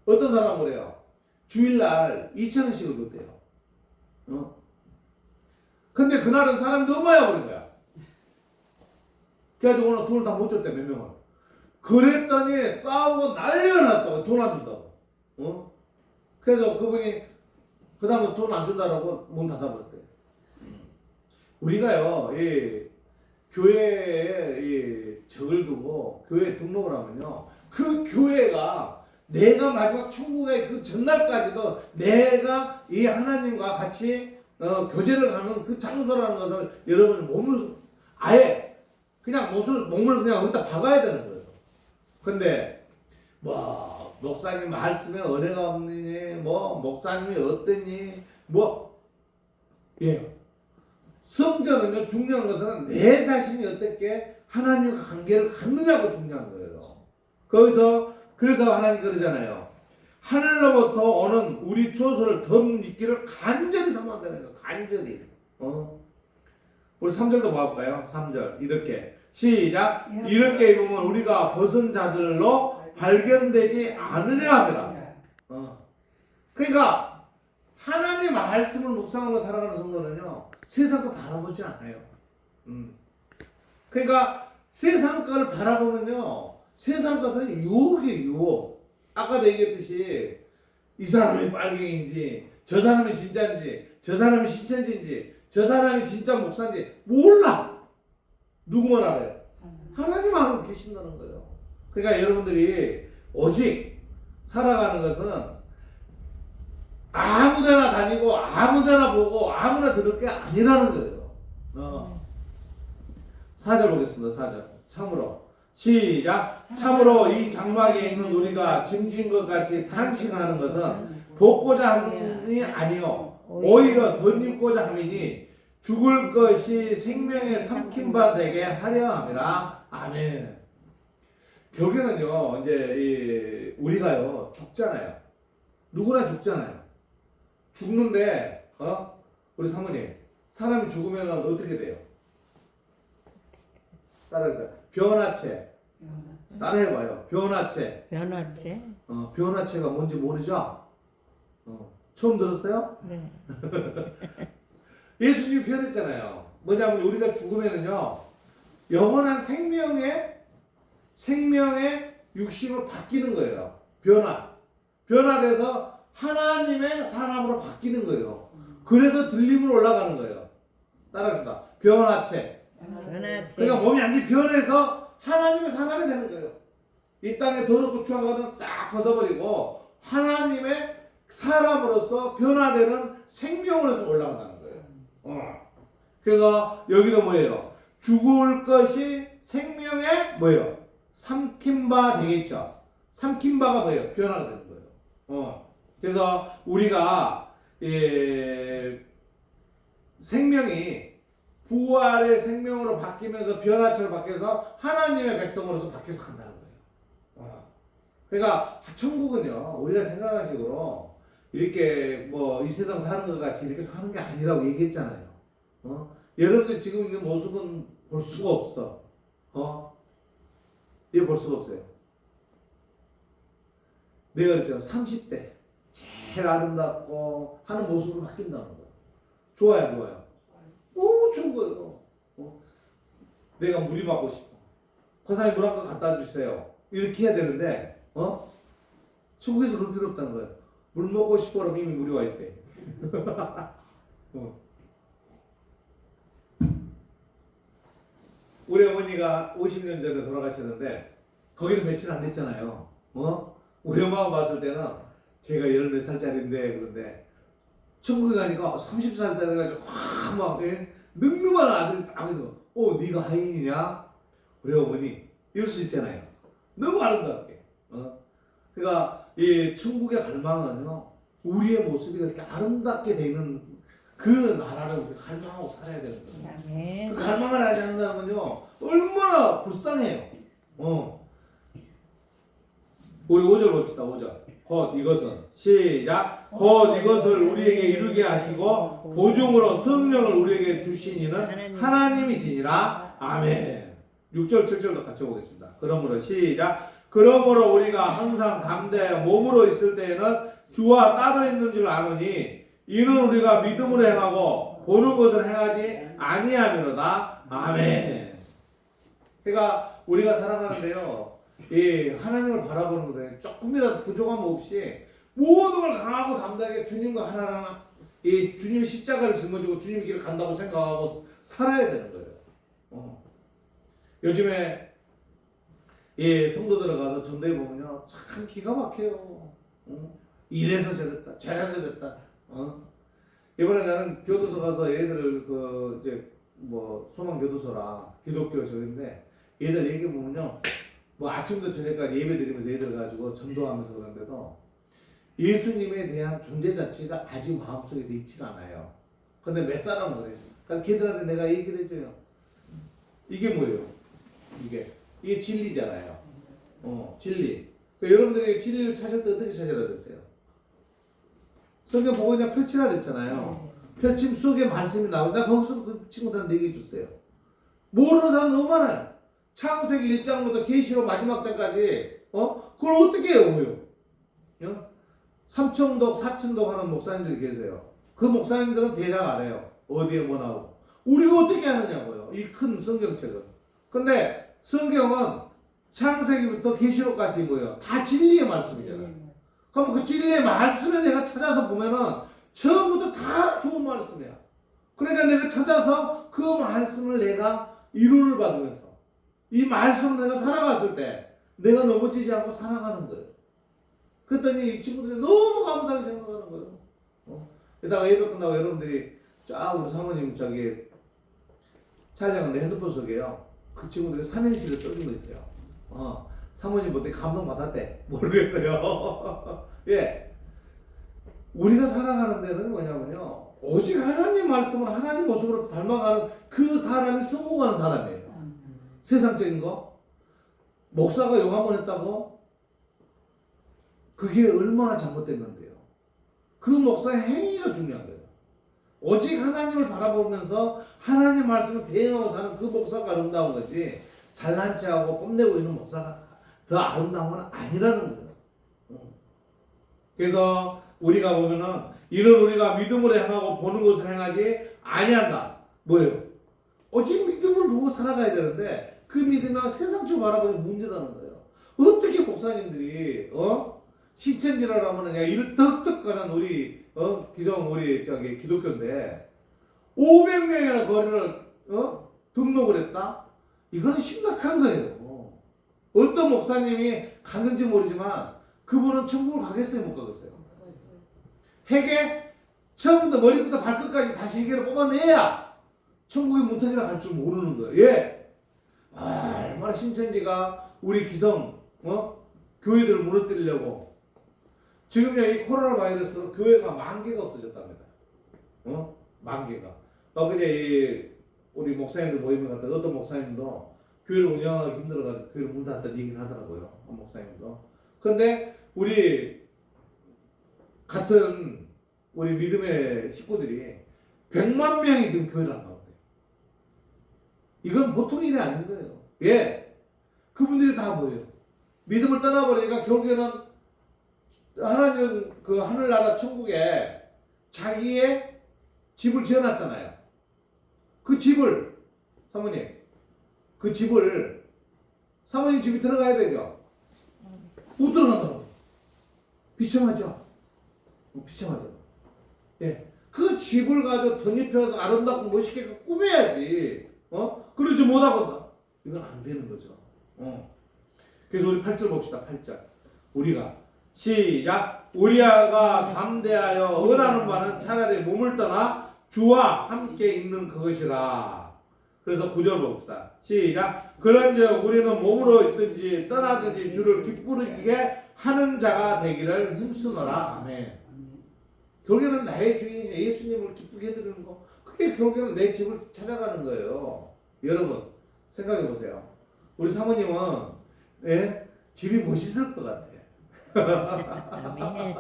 어떤 사람은 그래요. 주일날 2,000원씩을 줬대요. 근데 그날은 사람이 너무 많이 와버린 거야. 그래가지고 오늘 돈을 다 못 줬대, 몇 명은. 그랬더니 싸우고 난리가 났다고. 돈 안 준다고. 그래서 그분이 그 다음에 돈 안 준다라고 문 닫아버렸대. 우리가요, 이 교회에 이 적을 두고 교회에 등록을 하면요, 그 교회가 내가 마지막 천국의 그 전날까지도 내가 이 하나님과 같이 교제를 하는 그 장소라는 것을 여러분 몸을 아예 그냥 몸을 그냥 여기다 박아야 되는 거예요. 근데 뭐 목사님 말씀에 은혜가 없느니 뭐 목사님이 어떠니 예. 성전은요, 중요한 것은 내 자신이 어떻게 하나님과 관계를 갖느냐고 중요한 거예요. 그래서 하나님 그러잖아요. 하늘로부터 오는 우리 조소를 덧입기를 간절히 사모한다는 거예요. 간절히. 우리 3절도 봐볼까요? 3절 이렇게 시작. 이렇게 입으면 우리가 벗은 자들로 발견되지 않으려 함이라. 그러니까 하나님 말씀을 묵상하고 살아가는 성도는요, 세상 거 바라보지 않아요. 그러니까 세상 것을 바라보면요, 세상 것은 유혹이에요, 유혹. 아까도 얘기했듯이 이 사람이 빨갱이인지, 저 사람이 진짜인지, 저 사람이 신천지인지, 저 사람이 진짜 목사인지 몰라. 누구만 알아요? 하나님 알고 계신다는 거예요. 그러니까 여러분들이 오직 살아가는 것은 아무데나 다니고 아무데나 보고 아무나 들을 게 아니라는 거예요. 4절 보겠습니다. 4절. 참으로. 시작. 참으로 이 장막에 있는 우리가 짐진 것 같이 탄식하는 것은 돕고자 함이 아니요 오히려 덧입고자 함이니 죽을 것이 생명의 삼킨 바 되게 하려 함이라. 아멘. 결국에는요, 이제 우리가요 죽잖아요. 누구나 죽잖아요. 죽는데 우리 사모님, 사람이 죽으면 어떻게 돼요? 따라해봐요. 변화체. 따라해봐요. 변화체. 변화체. 변화체가 뭔지 모르죠? 처음 들었어요? 네. 예수님이 표현했잖아요. 뭐냐면 우리가 죽으면은요, 영원한 생명의 육신으로 바뀌는 거예요. 변화돼서 하나님의 사람으로 바뀌는 거예요. 그래서 들림으로 올라가는 거예요. 따라합시다. 변화체. 변화체. 그러니까 몸이 완전히 변해서 하나님의 사람이 되는 거예요. 이 땅에 더럽고 추한 것은 싹 벗어버리고 하나님의 사람으로서 변화되는 생명으로서 올라간다는 거예요. 그래서 여기도 뭐예요? 죽을 것이 생명의 뭐예요? 삼킨 바 되겠죠. 삼킨 바가 뭐예요? 변화가 되는 거예요. 그래서 우리가 생명이 부활의 생명으로 바뀌면서 변화체로 바뀌어서 하나님의 백성으로서 바뀌어서 간다는 거예요. 그러니까 천국은요, 우리가 생각하는 식으로 이렇게 뭐 이 세상 사는 것 같이 이렇게 사는 게 아니라고 얘기했잖아요. 여러분들 지금 있는 모습은 볼 수가 없어. 얘 볼 수가 없어요. 내가 그랬잖아. 30대 제일 아름답고 하는 모습으로 바뀐다는 거예요. 좋아요, 안 좋아요? 너무 좋은 거예요. 내가 물이 맞고 싶어. 거사님 물 한 컵 갖다 주세요. 이렇게 해야 되는데, 천국에서 그럴 필요 없다는 거예요. 물 먹고 싶어라면 이미 물이 와 있대. 우리 어머니가 50년 전에 돌아가셨는데, 거기는 며칠 안 됐잖아요. 우리 엄마가 봤을 때는 제가 14 살짜리인데, 그런데, 천국에 가니까 30살 때 돼가지고, 막, 늠름한 아들이 딱 있는 거. 네가 하인이냐? 우리 어머니, 이럴 수 있잖아요. 너무 아름답게. 그러니까, 이 천국의 갈망은요, 우리의 모습이 그렇게 아름답게 되는 그 나라를 우리가 갈망하고 살아야 되는 거예요. 네. 그 갈망을 하지 않는다면요, 얼마나 불쌍해요. 우리 5절 봅시다. 5절. 곧 이것은 시작. 곧 이것을 우리에게 이루게 하시고 보증으로 성령을 우리에게 주신 이는 하나님이시니라. 아멘. 6절 7절도 같이 보겠습니다. 그러므로 시작. 그러므로 우리가 항상 담대하여 몸으로 있을 때에는 주와 따로 있는 줄 아노니 이는 우리가 믿음으로 행하고 보는 것을 행하지 아니하미로다. 아멘. 그러니까 우리가 살아가는데요, 이 하나님을 바라보는 거예요. 조금이라도 부족함 없이 모든 걸 강하고 담대하게 주님과 하나하나 이 주님의 십자가를 짊어지고 주님의 길을 간다고 생각하고 살아야 되는 거예요. 요즘에 이 성도들 가서 전도해 보면요, 참 기가 막혀요. 이래서 저랬다, 저래서 됐다. 이번에 나는 교도소 가서 애들을 이제 뭐 소망 교도소라 기독교 저인데 얘들 얘기 보면요, 뭐 아침부터 저녁까지 예배 드리면서 애들 가지고 전도하면서 그러는데도 예수님에 대한 존재 자체가 아직 마음속에 있지가 않아요. 근데 몇 사람은 그래요. 그러니까 걔들한테 내가 얘기를 해줘요. 이게 뭐예요? 이게 진리잖아요. 진리. 그러니까 여러분들이 진리를 찾을 때 어떻게 찾으라 그랬어요? 성경 보고 그냥 펼치라 그랬잖아요. 펼침 속에 말씀이 나오고, 나 거기서 그 친구들한테 얘기해 줬어요. 모르는 사람 너무 많아요. 창세기 1장부터 계시록 마지막 장까지, 그걸 어떻게 해요, 삼청독, 사천독 하는 목사님들이 계세요. 그 목사님들은 대략 알아요. 어디에 뭐 나오고. 우리가 어떻게 하느냐고요. 이 큰 성경책은. 근데 성경은 창세기부터 계시록까지 뭐예요? 다 진리의 말씀이잖아요. 그럼 그 진리의 말씀에 내가 찾아서 보면은 처음부터 다 좋은 말씀이야. 그러니까 내가 찾아서 그 말씀을 내가 이론을 받으면서 이 말씀을 내가 살아갔을 때 내가 넘어지지 않고 살아가는 거예요. 그랬더니 이 친구들이 너무 감사하게 생각하는 거예요. 이따가 예배 끝나고 여러분들이 쫙 우리 사모님 저기 촬영하는데 핸드폰 속에요. 그 친구들이 삼행시를 써준 거 있어요. 사모님 볼 때 감동 받았대. 모르겠어요. 예. 우리가 살아가는 데는 뭐냐면요. 오직 하나님 말씀을 하나님 모습으로 닮아가는 그 사람이 성공하는 사람이에요. 세상적인 거. 목사가 욕 한 번 했다고? 그게 얼마나 잘못된 건데요. 그 목사의 행위가 중요한 거예요. 오직 하나님을 바라보면서 하나님 말씀을 대응하고 사는 그 목사가 아름다운 거지 잘난 체하고 뽐내고 있는 목사가 더 아름다운 건 아니라는 거예요. 그래서 우리가 보면은 이는 우리가 믿음으로 행하고 보는 것을 행하지 아니한다. 뭐예요? 오직 믿음을 보고 살아가야 되는데 그 믿음이 세상적으로 바라보는 문제라는 거예요. 어떻게 목사님들이 신천지라고 하면은 이를 덕덕 가는 우리 기성 우리 저기 기독교인데 500명이나 거리를 등록을 했다? 이거는 심각한 거예요. 어떤 목사님이 갔는지 모르지만 그분은 천국을 가겠어요, 못 가겠어요? 회개 처음부터 머리부터 발끝까지 다시 회개를 뽑아내야 천국의 문턱이라 갈 줄 모르는 거예요. 예. 얼마나 신천지가 우리 기성 교회들을 무너뜨리려고 지금요 이 코로나 바이러스로 교회가 10,000개가 없어졌답니다. 10,000개가. 그제 우리 목사님들 모임에 갔다 어떤 목사님도 교회를 운영하기 힘들어가지고 교회를 문 닫았다는 얘기를 하더라고요. 목사님도. 근데 우리 같은 우리 믿음의 식구들이 100만 명이 지금 교회를 안 가거든요. 이건 보통 일이 아닌 거예요. 예. 그분들이 다 뭐예요? 믿음을 떠나버리니까 결국에는 하나님 그 하늘나라 천국에 자기의 집을 지어놨잖아요. 그 집을 사모님 집이 들어가야 되죠. 못 들어간다고. 비참하죠. 비참하죠. 예, 그 집을 가지고 덧입혀서 아름답고 멋있게 꾸며야지. 그러지 못하고 이건 안 되는 거죠. 그래서 우리 8절 봅시다. 8절. 우리가 시작. 우리가 담대하여 원하는 바는 차라리 몸을 떠나 주와 함께 있는 그것이라. 그래서 9절 봅시다. 시작. 그런즉 우리는 몸으로 있든지 떠나든지 주를 기쁘게 하는 자가 되기를 힘쓰노라. 아멘. 결국에는 나의 주인 예수님을 기쁘게 해드리는 거, 그게 결국에는 내 집을 찾아가는 거예요. 여러분 생각해 보세요. 우리 사모님은 집이 멋있을 것 같아. 아멘.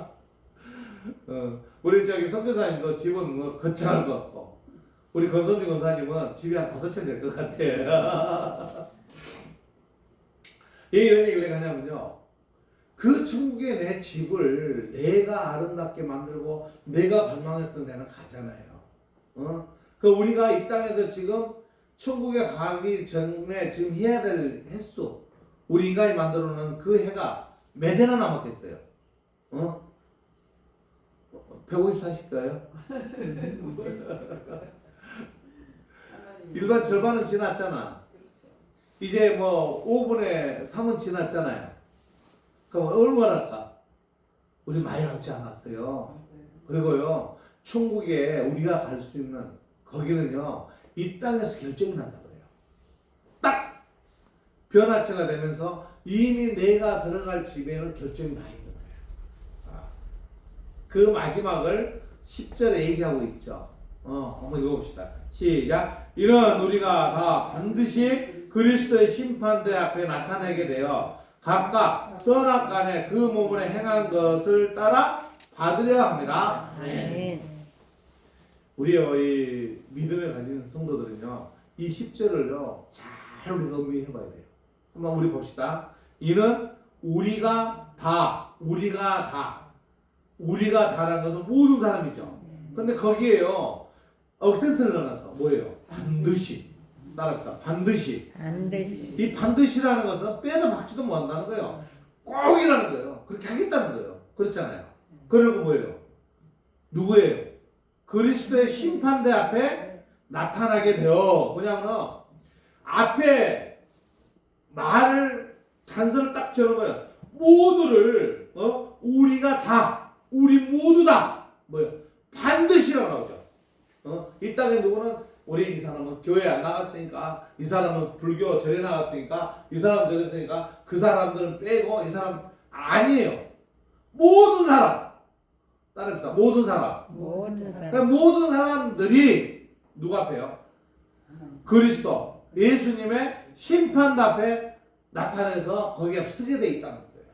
우리 저기 선교사님도 집은 뭐 거창할 것 같고, 우리 권선주 권사님은 집이 한 5채 될 것 같아. 왜 이런 얘기를 하냐면요. 그 천국에 내 집을 내가 아름답게 만들고 내가 갈망했을 때 내가 가잖아요. 그 우리가 이 땅에서 지금 천국에 가기 전에 지금 해야 될 횟수, 우리 인간이 만들어 놓은 그 해가 몇 해나 남았겠어요? 154일 일반 절반은 지났잖아. 이제 뭐 5분의 3은 지났잖아요. 그럼 얼마나 할까? 우리 많이 남지 않았어요. 그리고요, 천국에 우리가 갈 수 있는 거기는요, 이 땅에서 결정이 난다 그래요. 딱 변화체가 되면서 이미 내가 들어갈 집에는 결정이 나 있는 거예요. 그 마지막을 10절에 얘기하고 있죠. 한번 읽어봅시다. 시작. 이는 우리가 다 반드시 그리스도의 심판대 앞에 나타내게 되어 각각 선악간에 그 몸에 행한 것을 따라 받으려 합니다. 아멘. 우리의 이 믿음을 가진 성도들은요, 이 10절을요 잘 우리가 의미해봐야 돼요. 한번 우리 봅시다. 이는 우리가 다라는 것은 모든 사람이죠. 근데 거기에요 억센트를 넣어서 뭐예요? 반드시. 따라합시다. 반드시. 반드시 이 반드시라는 것은 빼도 박지도 못한다는 거예요. 꼭이라는 거예요. 그렇게 하겠다는 거예요. 그렇잖아요. 그리고 뭐예요? 누구예요? 그리스도의 심판대 앞에 나타나게 되어 뭐냐면 앞에 말을 단서를 딱 지어놓은 거예요. 모두를 우리가 다 우리 모두 다 뭐예요? 반드시라고 나오죠. 이 땅에 누구는 우리 이 사람은 교회 안 나갔으니까 이 사람은 불교 절에 나갔으니까 이 사람 저래 했으니까 그 사람들은 빼고 이 사람 아니에요. 모든 사람 따라합시다. 모든 사람. 모든 그러니까 사람 모든 사람들이 누구 앞에요? 그리스도 예수님의 심판 앞에 나타내서 거기에 서게 돼 있다는 거예요.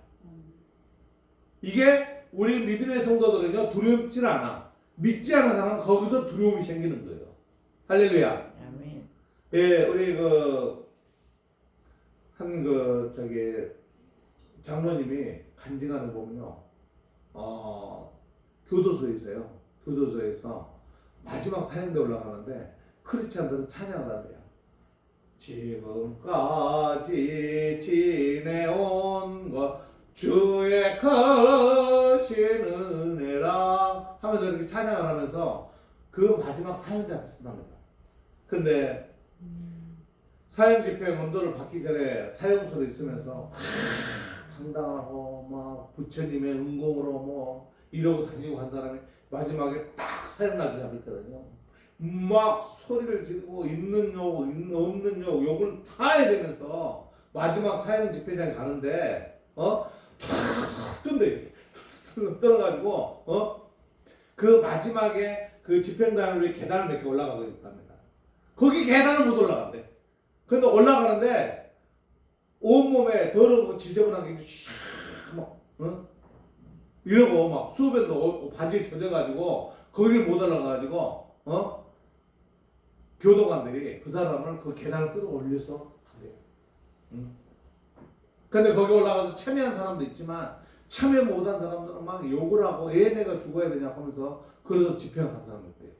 이게 우리 믿음의 성도들은요 두렵지 않아. 믿지 않은 사람은 거기서 두려움이 생기는 거예요. 할렐루야. 아멘 예, 우리 장로님이 간증하는 거 보면요, 교도소에서요. 교도소에서 마지막 사형대 올라가는데 크리스찬들은 찬양을 한대요. 지금까지 지내온 것 주의 크신 은혜라 하면서 이렇게 찬양을 하면서 그 마지막 사형대 앞에 쓴답니다. 근데 사형 집행 원도를 받기 전에 사형소를 있으면서 당당하고 막 부처님의 은공으로 뭐 이러고 다니고 한 사람이 마지막에 딱 사형 날짜 잡혔거든요. 막 소리를 지르고 있는 욕, 없는 욕, 욕을 다 해대면서 마지막 사형 집행장에 가는데 탁 뜬대 떨어가지고 그 마지막에 그 집행단을 위해 계단을 몇 개 올라가고 있답니다. 거기 계단을 못 올라간대. 근데 올라가는데 온몸에 더러운 지저분한 게막 이러고 막 수업에도 바지에 젖어가지고 거기를 못 올라가가지고 교도관들이 그 사람을 그 계단을 끌어올려서 간대요. 근데 거기 올라가서 참여한 사람도 있지만 참여 못한 사람들은 막 욕을 하고 얘네가 죽어야 되냐 하면서 그래서 집행을 한 사람도 있대요.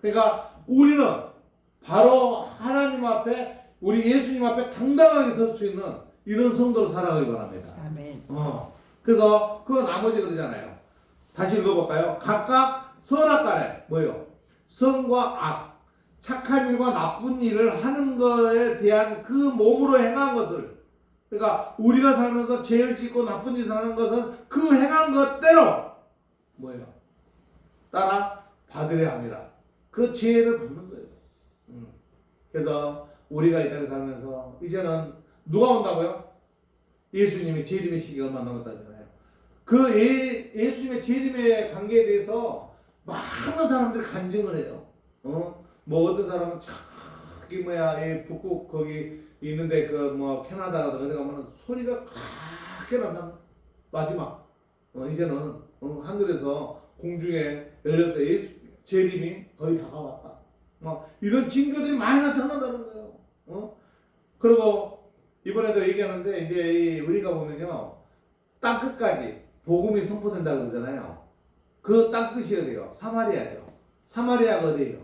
그러니까 우리는 바로 하나님 앞에 우리 예수님 앞에 당당하게 설 수 있는 이런 성도로 살아가기 바랍니다. 아멘 그래서 그 나머지 그러잖아요. 다시 읽어볼까요? 각각 선악간에 뭐예요? 선과 악, 착한 일과 나쁜 일을 하는 것에 대한 그 몸으로 행한 것을, 그러니까 우리가 살면서 죄를 짓고 나쁜 짓을 하는 것은 그 행한 것대로 뭐예요? 따라 받으려 합니다. 그 죄를 받는 거예요. 그래서 우리가 이 땅에 살면서 이제는 누가 온다고요? 예수님이 재림의 시기가 얼마 남았다잖아요. 그 예수님의 재림의 관계에 대해서 많은 사람들이 간증을 해요. 뭐 어떤 사람은 저기 북극 거기 있는데 그 뭐 캐나다라도 어디 가면 소리가 크게 난다. 마지막 이제는 하늘에서 공중에 열려서 예수 재림이 거의 다가왔다. 막 이런 징조들이 많이 나타난다는 거예요. 그리고 이번에도 얘기하는데 이제 우리가 보면요 땅 끝까지 복음이 선포된다고 그러잖아요. 그 땅 끝이 어디요? 사마리아죠. 사마리아가 어디예요?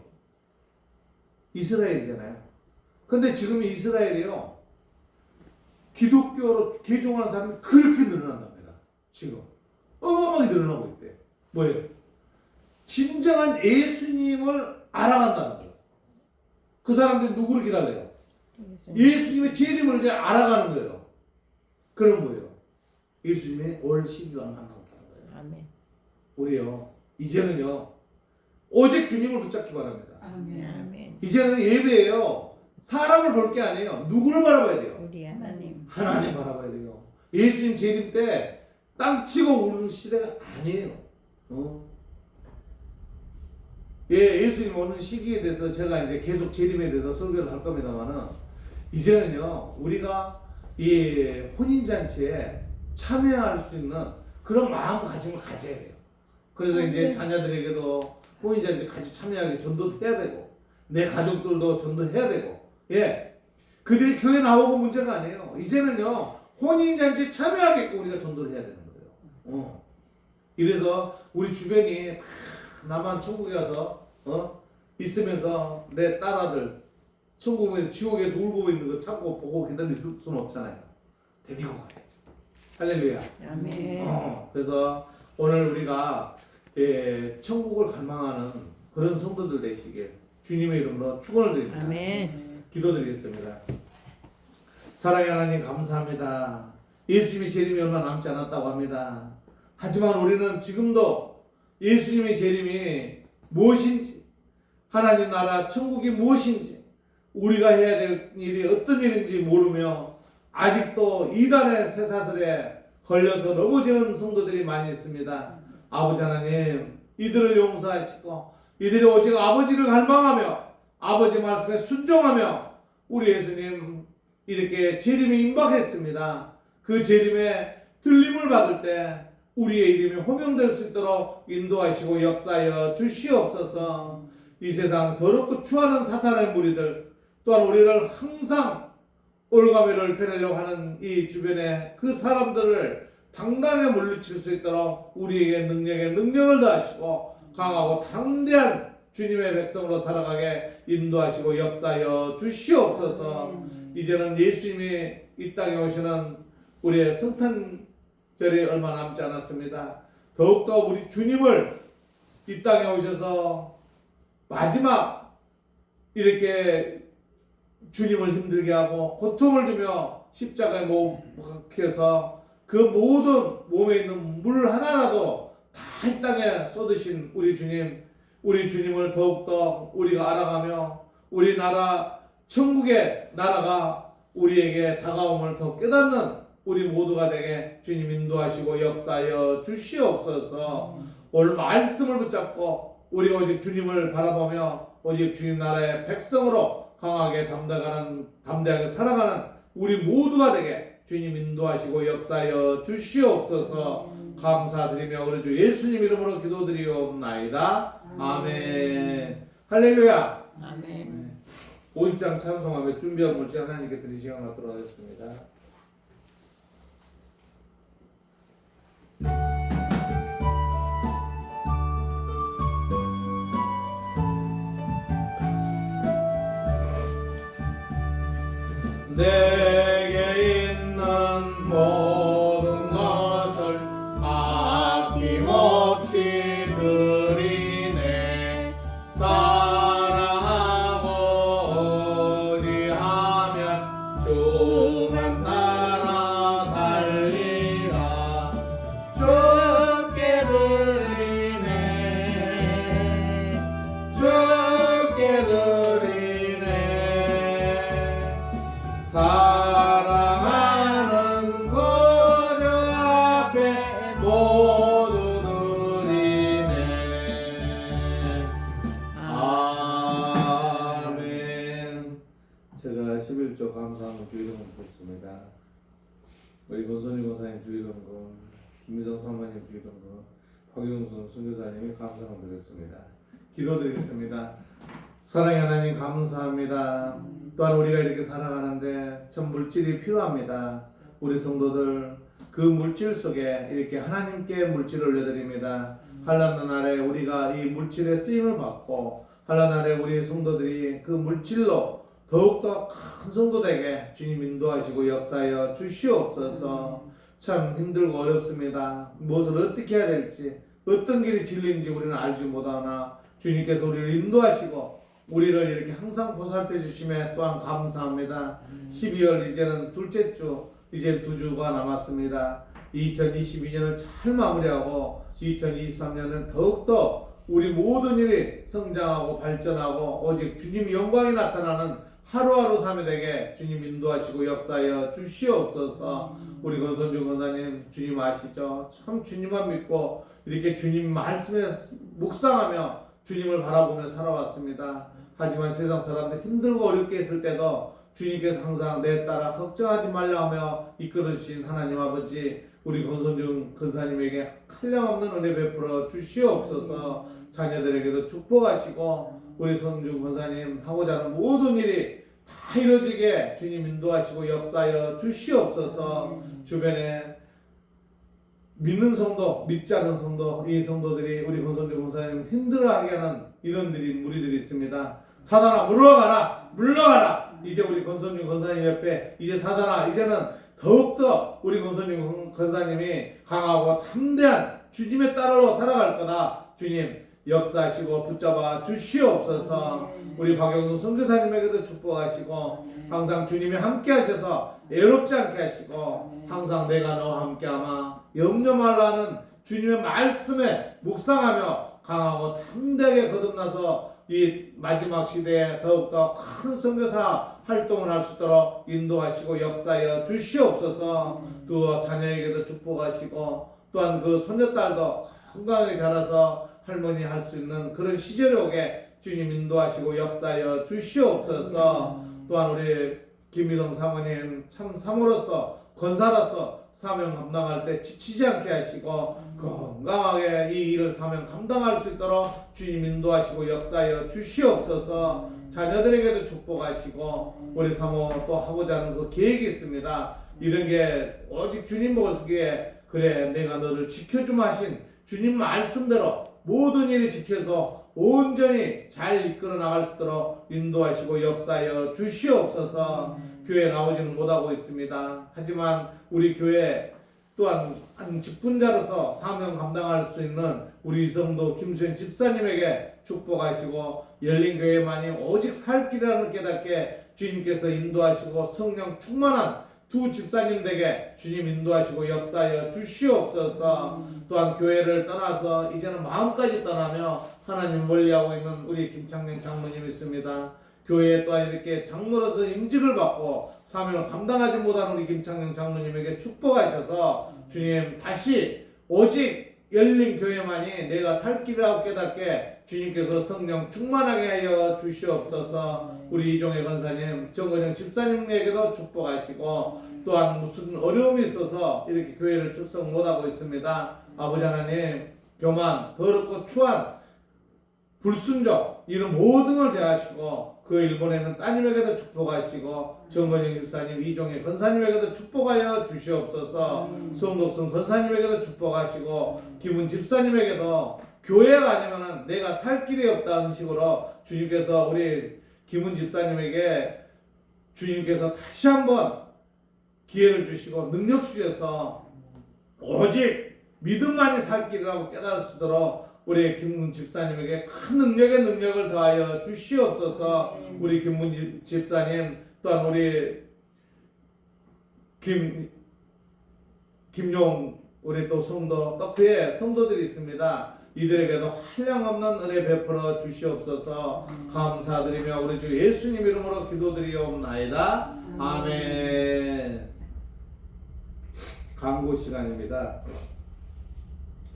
이스라엘이잖아요. 근데 지금 이스라엘이요 기독교로 개종하는 사람이 그렇게 늘어난답니다. 지금 어마어마하게 늘어나고 있대. 뭐예요? 진정한 예수님을 알아간다는 거예요. 그 사람들이 누구를 기다려요? 예수님의 재림을 이제 알아가는 거예요. 그럼 뭐예요? 예수님의 올 시기가 남았다는 거예요. 아멘 우리요 이제는요 오직 주님을 붙잡기 바랍니다. 아멘 이제는 예배예요. 사람을 볼 게 아니에요. 누구를 바라봐야 돼요? 우리 하나님 하나님 바라봐야 돼요. 예수님 재림 때 땅 치고 오르는 시대가 아니에요. 예수님 오는 시기에 대해서 제가 이제 계속 재림에 대해서 설교를 할 겁니다만은 이제는요 우리가 이 혼인잔치에 참여할 수 있는 그런 마음가짐을 가져야 돼요. 그래서 이제 자녀들에게도 혼인잔치 같이 참여하게 전도도 해야 되고 내 가족들도 전도해야 되고 그들이 교회 나오고 문제가 아니에요. 이제는요 혼인잔치 참여하게끔 우리가 전도를 해야 되는 거예요. 이래서 우리 주변이 다 나만 천국에 가서 있으면서 내 딸아들 천국에서 지옥에서 울고 있는 거 참고 보고 기다릴 수는 없잖아요. 데리고 가야죠. 할렐루야. 아멘. 그래서 오늘 우리가 천국을 갈망하는 그런 성도들 되시길 주님의 이름으로 축원을 드립니다. 아멘. 기도드리겠습니다. 사랑의 하나님 감사합니다. 예수님의 재림이 얼마 남지 않았다고 합니다. 하지만 우리는 지금도 예수님의 재림이 무엇인지, 하나님 나라 천국이 무엇인지, 우리가 해야 될 일이 어떤 일인지 모르며 아직도 이단의 쇠사슬에 걸려서 넘어지는 성도들이 많이 있습니다. 아버지 하나님, 이들을 용서하시고 이들이 오직 아버지를 갈망하며 아버지 말씀에 순종하며 우리 예수님 이렇게 재림이 임박했습니다. 그 재림에 들림을 받을 때 우리의 이름이 호명될 수 있도록 인도하시고 역사하여 주시옵소서. 이 세상 더럽고 추하는 사탄의 무리들, 또한 우리를 항상 올가매를 펴내려고 하는 이 주변의 그 사람들을 당당하게 물리칠 수 있도록 우리에게 능력을 더하시고 강하고 담대한 주님의 백성으로 살아가게 인도하시고 역사하여 주시옵소서. 이제는 예수님이 이 땅에 오시는 우리의 성탄절이 얼마 남지 않았습니다. 더욱더 우리 주님을 이 땅에 오셔서 마지막 이렇게 주님을 힘들게 하고 고통을 주며 십자가에 못 박혀서 그 모든 몸에 있는 물 하나라도 다 이 땅에 쏟으신 우리 주님을 더욱더 우리가 알아가며 우리 나라 천국의 나라가 우리에게 다가옴을 더 깨닫는 우리 모두가 되게 주님 인도하시고 역사하여 주시옵소서. 오늘 말씀을 붙잡고 우리가 오직 주님을 바라보며 오직 주님 나라의 백성으로 강하게 담대하게 살아가는 우리 모두가 되게 주님 인도하시고 역사하여 주시옵소서. 감사드리며 우리 주 예수님 이름으로 기도드리옵나이다. 아멘. 할렐루야. 아멘. 50장 찬송하며 준비한 물질 하나님께 드릴 시간 갖도록 하겠습니다. 내게 있는 모든 것을 아낌없이 드리네. 사랑하고 의지하면 주만 따라 살리라. 주께 드리네. 주께 드리네. 사랑하는 거저 앞에 모두 드리네. 아멘. 제가 11조 감사하는 주일금 드렸습니다. 우리 권선희 권사님 주일금고, 김미성 사모님 주일금고, 박용순 선교사님이 감사를 드렸습니다. 기도드리겠습니다. 사랑의 하나님 감사합니다. 또한 우리가 이렇게 살아가는데 참 물질이 필요합니다. 우리 성도들 그 물질 속에 이렇게 하나님께 물질을 올려드립니다. 한란 날에 우리가 이 물질의 쓰임을 받고 한란 날에 우리 성도들이 그 물질로 더욱더 큰 성도 되게 주님 인도하시고 역사하여 주시옵소서. 참 힘들고 어렵습니다. 무엇을 어떻게 해야 될지 어떤 길이 진리인지 우리는 알지 못하나 주님께서 우리를 인도하시고 우리를 이렇게 항상 보살펴 주심에 또한 감사합니다. 12월 이제는 둘째 주, 이제 2주가 남았습니다. 2022년을 잘 마무리하고 2023년은 더욱더 우리 모든 일이 성장하고 발전하고 오직 주님 영광이 나타나는 하루하루 삶이 되게 주님 인도하시고 역사하여 주시옵소서. 우리 권선주 권사님 주님 아시죠? 참 주님만 믿고 이렇게 주님 말씀에 묵상하며 주님을 바라보며 살아왔습니다. 하지만 세상 사람들 힘들고 어렵게 있을 때도 주님께서 항상 내 따라 걱정하지 말라 하며 이끌어주신 하나님 아버지, 우리 권선중 권사님에게 한량없는 은혜 베풀어 주시옵소서. 자녀들에게도 축복하시고 우리 선중 권사님 하고자 하는 모든 일이 다 이루어지게 주님 인도하시고 역사하여 주시옵소서. 주변에 믿는 성도, 믿지 않는 성도, 이 성도들이 우리 권선주 권사님 힘들어하게 하는 이런들이 무리들이 있습니다. 사단아 물러가라, 물러가라. 이제 우리 권선주 권사님 옆에 이제 사단아 이제는 더욱더 우리 권선주 권사님이 강하고 담대한 주님의 딸로 살아갈 거다. 주님 역사하시고 붙잡아 주시옵소서. 우리 박영수 선교사님에게도 축복하시고 항상 주님이 함께 하셔서 애롭지 않게 하시고 항상 내가 너와 함께하마 염려 말라는 주님의 말씀에 묵상하며 강하고 담대하게 거듭나서 이 마지막 시대에 더욱더 큰 선교사 활동을 할 수 있도록 인도하시고 역사하여 주시옵소서. 또 자녀에게도 축복하시고 또한 그 손녀딸도 건강하게 자라서 할머니 할 수 있는 그런 시절이 오게 주님 인도하시고 역사하여 주시옵소서. 또한 우리 김미동 사모님 참 사모로서 권사로서 사명 감당할 때 지치지 않게 하시고 건강하게 이 일을 사명 감당할 수 있도록 주님 인도하시고 역사하여 주시옵소서. 자녀들에게도 축복하시고 우리 사모 또 하고자 하는 그 계획이 있습니다. 이런 게 오직 주님 보시기에 그래 내가 너를 지켜주마 하신 주님 말씀대로 모든 일이 지켜서 온전히 잘 이끌어 나갈 수 있도록 인도하시고 역사하여 주시옵소서. 교회에 나오지는 못하고 있습니다. 하지만 우리 교회 또한 한 직분자로서 사명 감당할 수 있는 우리 이성도 김수현 집사님에게 축복하시고 열린 교회만이 오직 살 길이라는 깨닫게 주님께서 인도하시고 성령 충만한 두 집사님에게 주님 인도하시고 역사하여 주시옵소서. 또한 교회를 떠나서 이제는 마음까지 떠나며 하나님 멀리하고 있는 우리 김창명 장모님 있습니다. 교회에 또한 이렇게 장로로서 임직을 받고 사명을 감당하지 못한 우리 김창명 장모님에게 축복하셔서 주님 다시 오직 열린 교회만이 내가 살 길이라고 깨닫게 주님께서 성령 충만하게 하여 주시옵소서. 우리 이종혜 권사님, 정건영 집사님에게도 축복하시고 또한 무슨 어려움이 있어서 이렇게 교회를 출석 못하고 있습니다. 아버지 하나님, 교만, 더럽고 추한 불순종 이런 모든 걸 대하시고 그 일본에는 따님에게도 축복하시고 정건영 집사님, 이종혜 권사님에게도 축복하여 주시옵소서. 송덕순 권사님에게도 축복하시고 김은 집사님에게도 교회가 아니면은 내가 살 길이 없다는 식으로 주님께서 우리 김은 집사님에게 주님께서 다시 한번 기회를 주시고 능력 주셔서 오직 믿음만이 살 길이라고 깨달을 수 있도록 우리 김문 집사님에게 큰 능력을 더하여 주시옵소서. 우리 김문 집사님 또한 우리 김용 우리 또 성도 또 그의 성도들이 있습니다. 이들에게도 한량없는 은혜 베풀어 주시옵소서. 감사드리며 우리 주 예수님 이름으로 기도드리옵나이다. 아멘. 광고 시간입니다.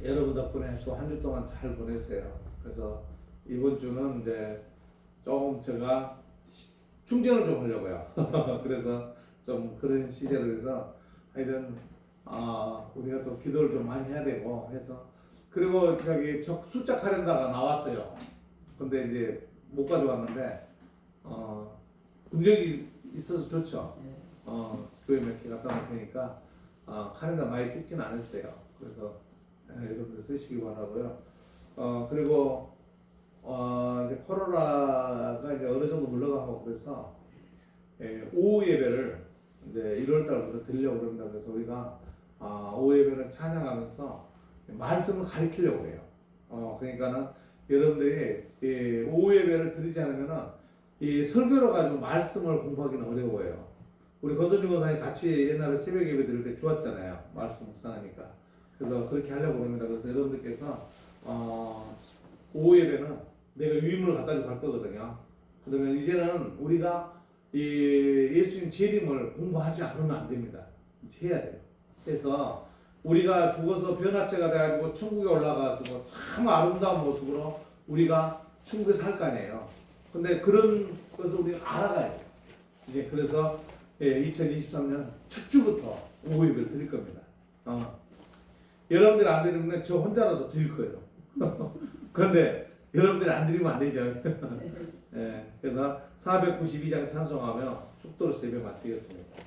여러분 덕분에 또 한 주 동안 잘 보냈어요. 그래서 이번 주는 이제 조금 제가 충전을 좀 하려고요. 그래서 좀 그런 시절에서 하여튼 우리가 또 기도를 좀 많이 해야 되고 해서 그리고 저기 숫자 카렌다가 나왔어요. 근데 이제 못 가져왔는데 운전이 있어서 좋죠. 교회 몇 개 갖다 놓을 테니까 카렌다 많이 찍지는 않았어요. 그래서 여러분들 쓰시기 바라고요. 그리고 이제 코로나가 이제 어느 정도 물러가고 그래서 오후 예배를 이제 1월 달부터 드리려고 그런다. 그래서 우리가 오후 예배를 찬양하면서 말씀을 가르치려고 해요. 그러니까는 여러분들이 오후 예배를 드리지 않으면은 이 설교로 가지고 말씀을 공부하기는 어려워요. 우리 권선주 권사님 같이 옛날에 새벽 예배 드릴 때 좋았잖아요. 말씀 묵상하니까. 그래서 그렇게 하려고 합니다. 그래서 여러분들께서 오후 예배는 내가 유임을 갖다 주고 갈 거거든요. 그러면 이제는 우리가 이 예수님 재림을 공부하지 않으면 안 됩니다. 해야 돼요. 그래서 우리가 죽어서 변화체가 돼가지고 천국에 올라가서 참 아름다운 모습으로 우리가 천국에 살 거 아니에요. 근데 그런 것을 우리가 알아가야 돼요. 이제 그래서 2023년 첫 주부터 오후 예배를 드릴 겁니다. 여러분들이 안 드리면 저 혼자라도 드릴 거예요. 그런데 여러분들이 안 드리면 안 되죠. 그래서 492장 찬송하며 축도로 예배 마치겠습니다.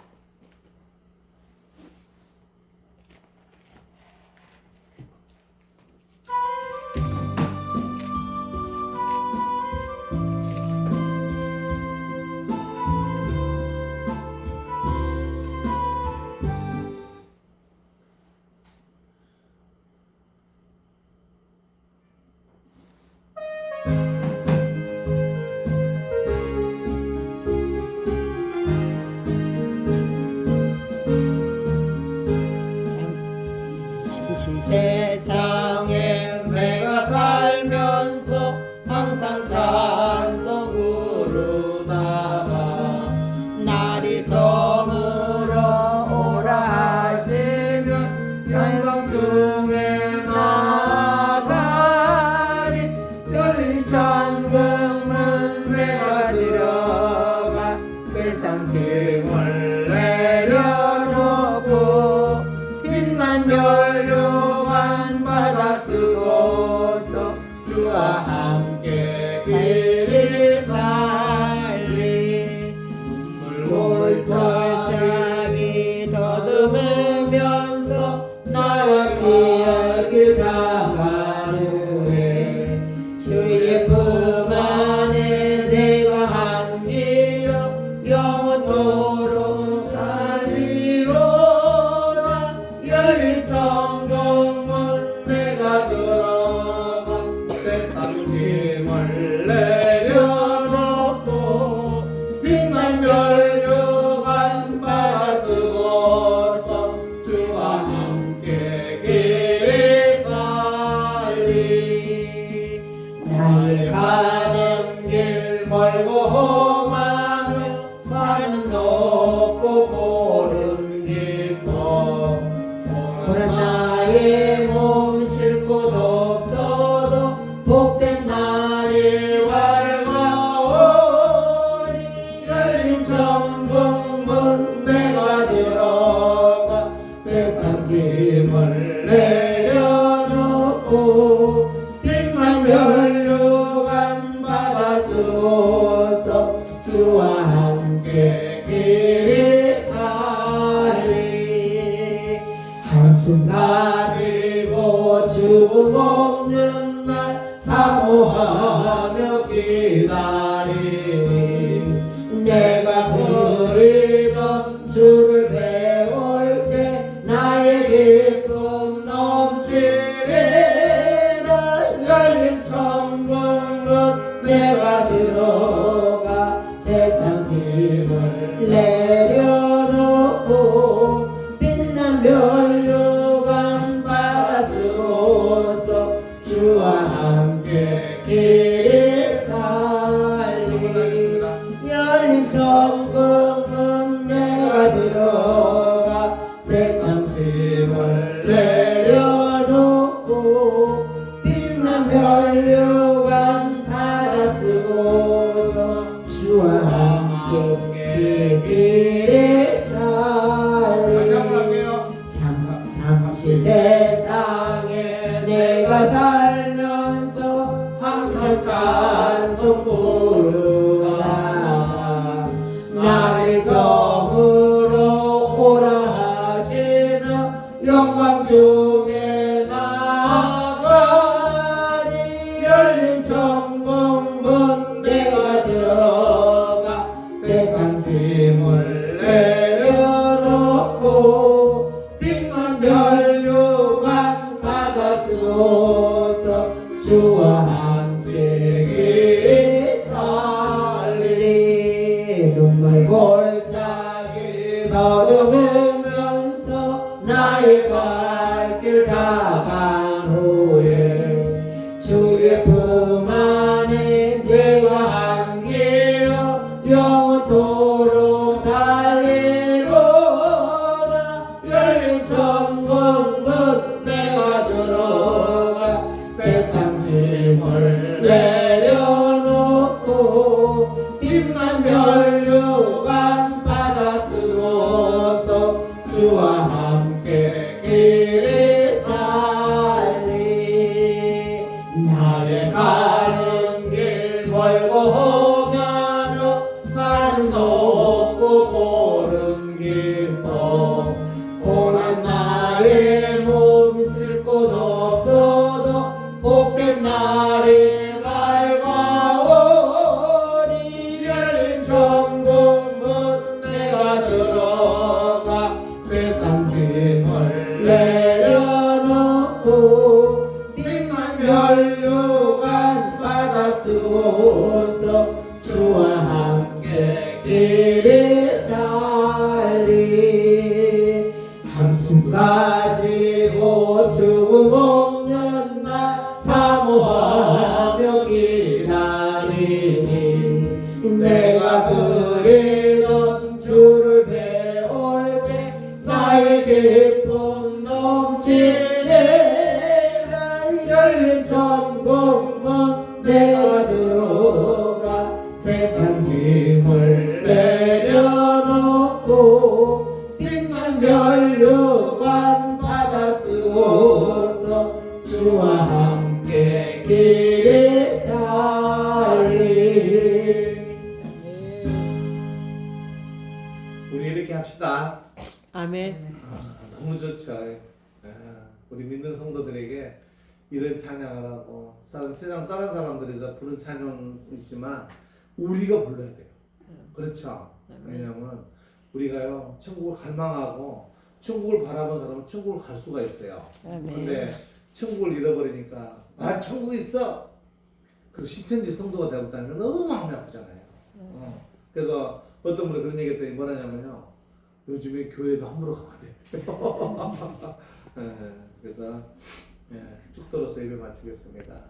빛난 면류관 받아 쓰고서 주와 함께 길을 살리 나의 가는 길 멀고 험하며 산은 높고 고른 깊어 고난 나의 몸 쉴 곳 없어도 복된 날이 밝아오니 열린 천국문 내가 들어가 세상 짐을 내려놓고 빛난 면류관 받아 쓰고서 주와 함께 길이 살리 한숨 가지고 죽음 없는 날 사모하며 기다리니 내가 그리던 주를 배울 때 나의 기쁨 넘치리라 열린 천국문 내가 들어가 세상 짐을 내려놓고 빛난 면류관 받아 쓰고서 주와 함께 길이 살리 열린 천국문 내가 들어가 세상 짐을 내려놓고 빛난 면류관 받아 쓰고서 주와 함께 길이 다시 한번 살리 할게요. 잠시 세상에 내가 살면서 항상 찬송 부르다가 나를 정으로 오라 하시며 영광 중에 나가니 열린 천국문 내가 들어가 세상 짐을 내려놓고 빛난 면류관 받아 쓰고서 주와 함께 길이 살리 눈물 골짜기 더듬으면서 나의 갈 길 가간 후에 주의 품 안에 내가 안기어 영원토록 살리로다 열린 천국문 내가 들어가 세상 짐을 내려놓고 빛난 면류관 받아 쓰고서 주와 함께 길이 살리 나의 가는 길 멀고 험하며 산은 높고 고른 깊어 고난 나의 몸 있을 곳 없어도 복된 날이 밝아오니 열린 천국문 내가 들어가 세상 짐을 내려놓고 빛난 면류관 받아 쓰고서 주와 함께 길이 살리 한숨 가지고 죽음 없는 날 사모하며 기다리니 내가 그리던 주를 배울 때 나의 기쁨 넘치네 열린 천국문 내가 들어가 세상 짐을 내려놓고 빛난 면류관 받아 쓰고서 주와 함께 길이 살리 우리 이렇게 합시다. 아멘. 너무 좋죠. 우리 믿는 성도들에게 이런 찬양을 하고 세상 다른 사람들에서 부른 찬양이지만 우리가 불러야 돼요. 그렇죠. 왜냐하면 우리가요 천국을 갈망하고 천국을 바라본 사람은 천국을 갈 수가 있어요. 근데 천국을 잃어버리니까 나 천국 있어. 그 신천지 성도가 되었다는 게 너무 마음이 아프잖아요. 그래서 어떤 분이 그런 얘기 했더니 뭐라냐면요. 요즘에 교회도 함부로 가면 돼. 그래서 축도로서 예배 마치겠습니다.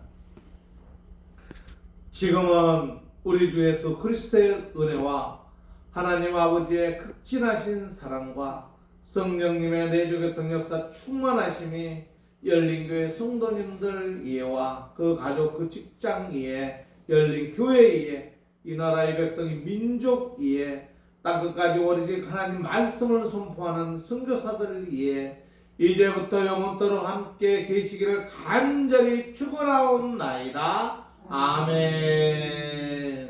지금은 우리 주 예수 그리스도의 은혜와 하나님 아버지의 극진하신 사랑과 성령님의 내주교통 역사 충만하심이 열린교회 성도님들 이해와 그 가족 그 직장 이해 열린교회 이해 이 나라의 백성이 민족 이해 땅끝까지 오리직 하나님 말씀을 선포하는 선교사들 이해 이제부터 영원토록 함께 계시기를 간절히 축원하옵나이다. 아멘.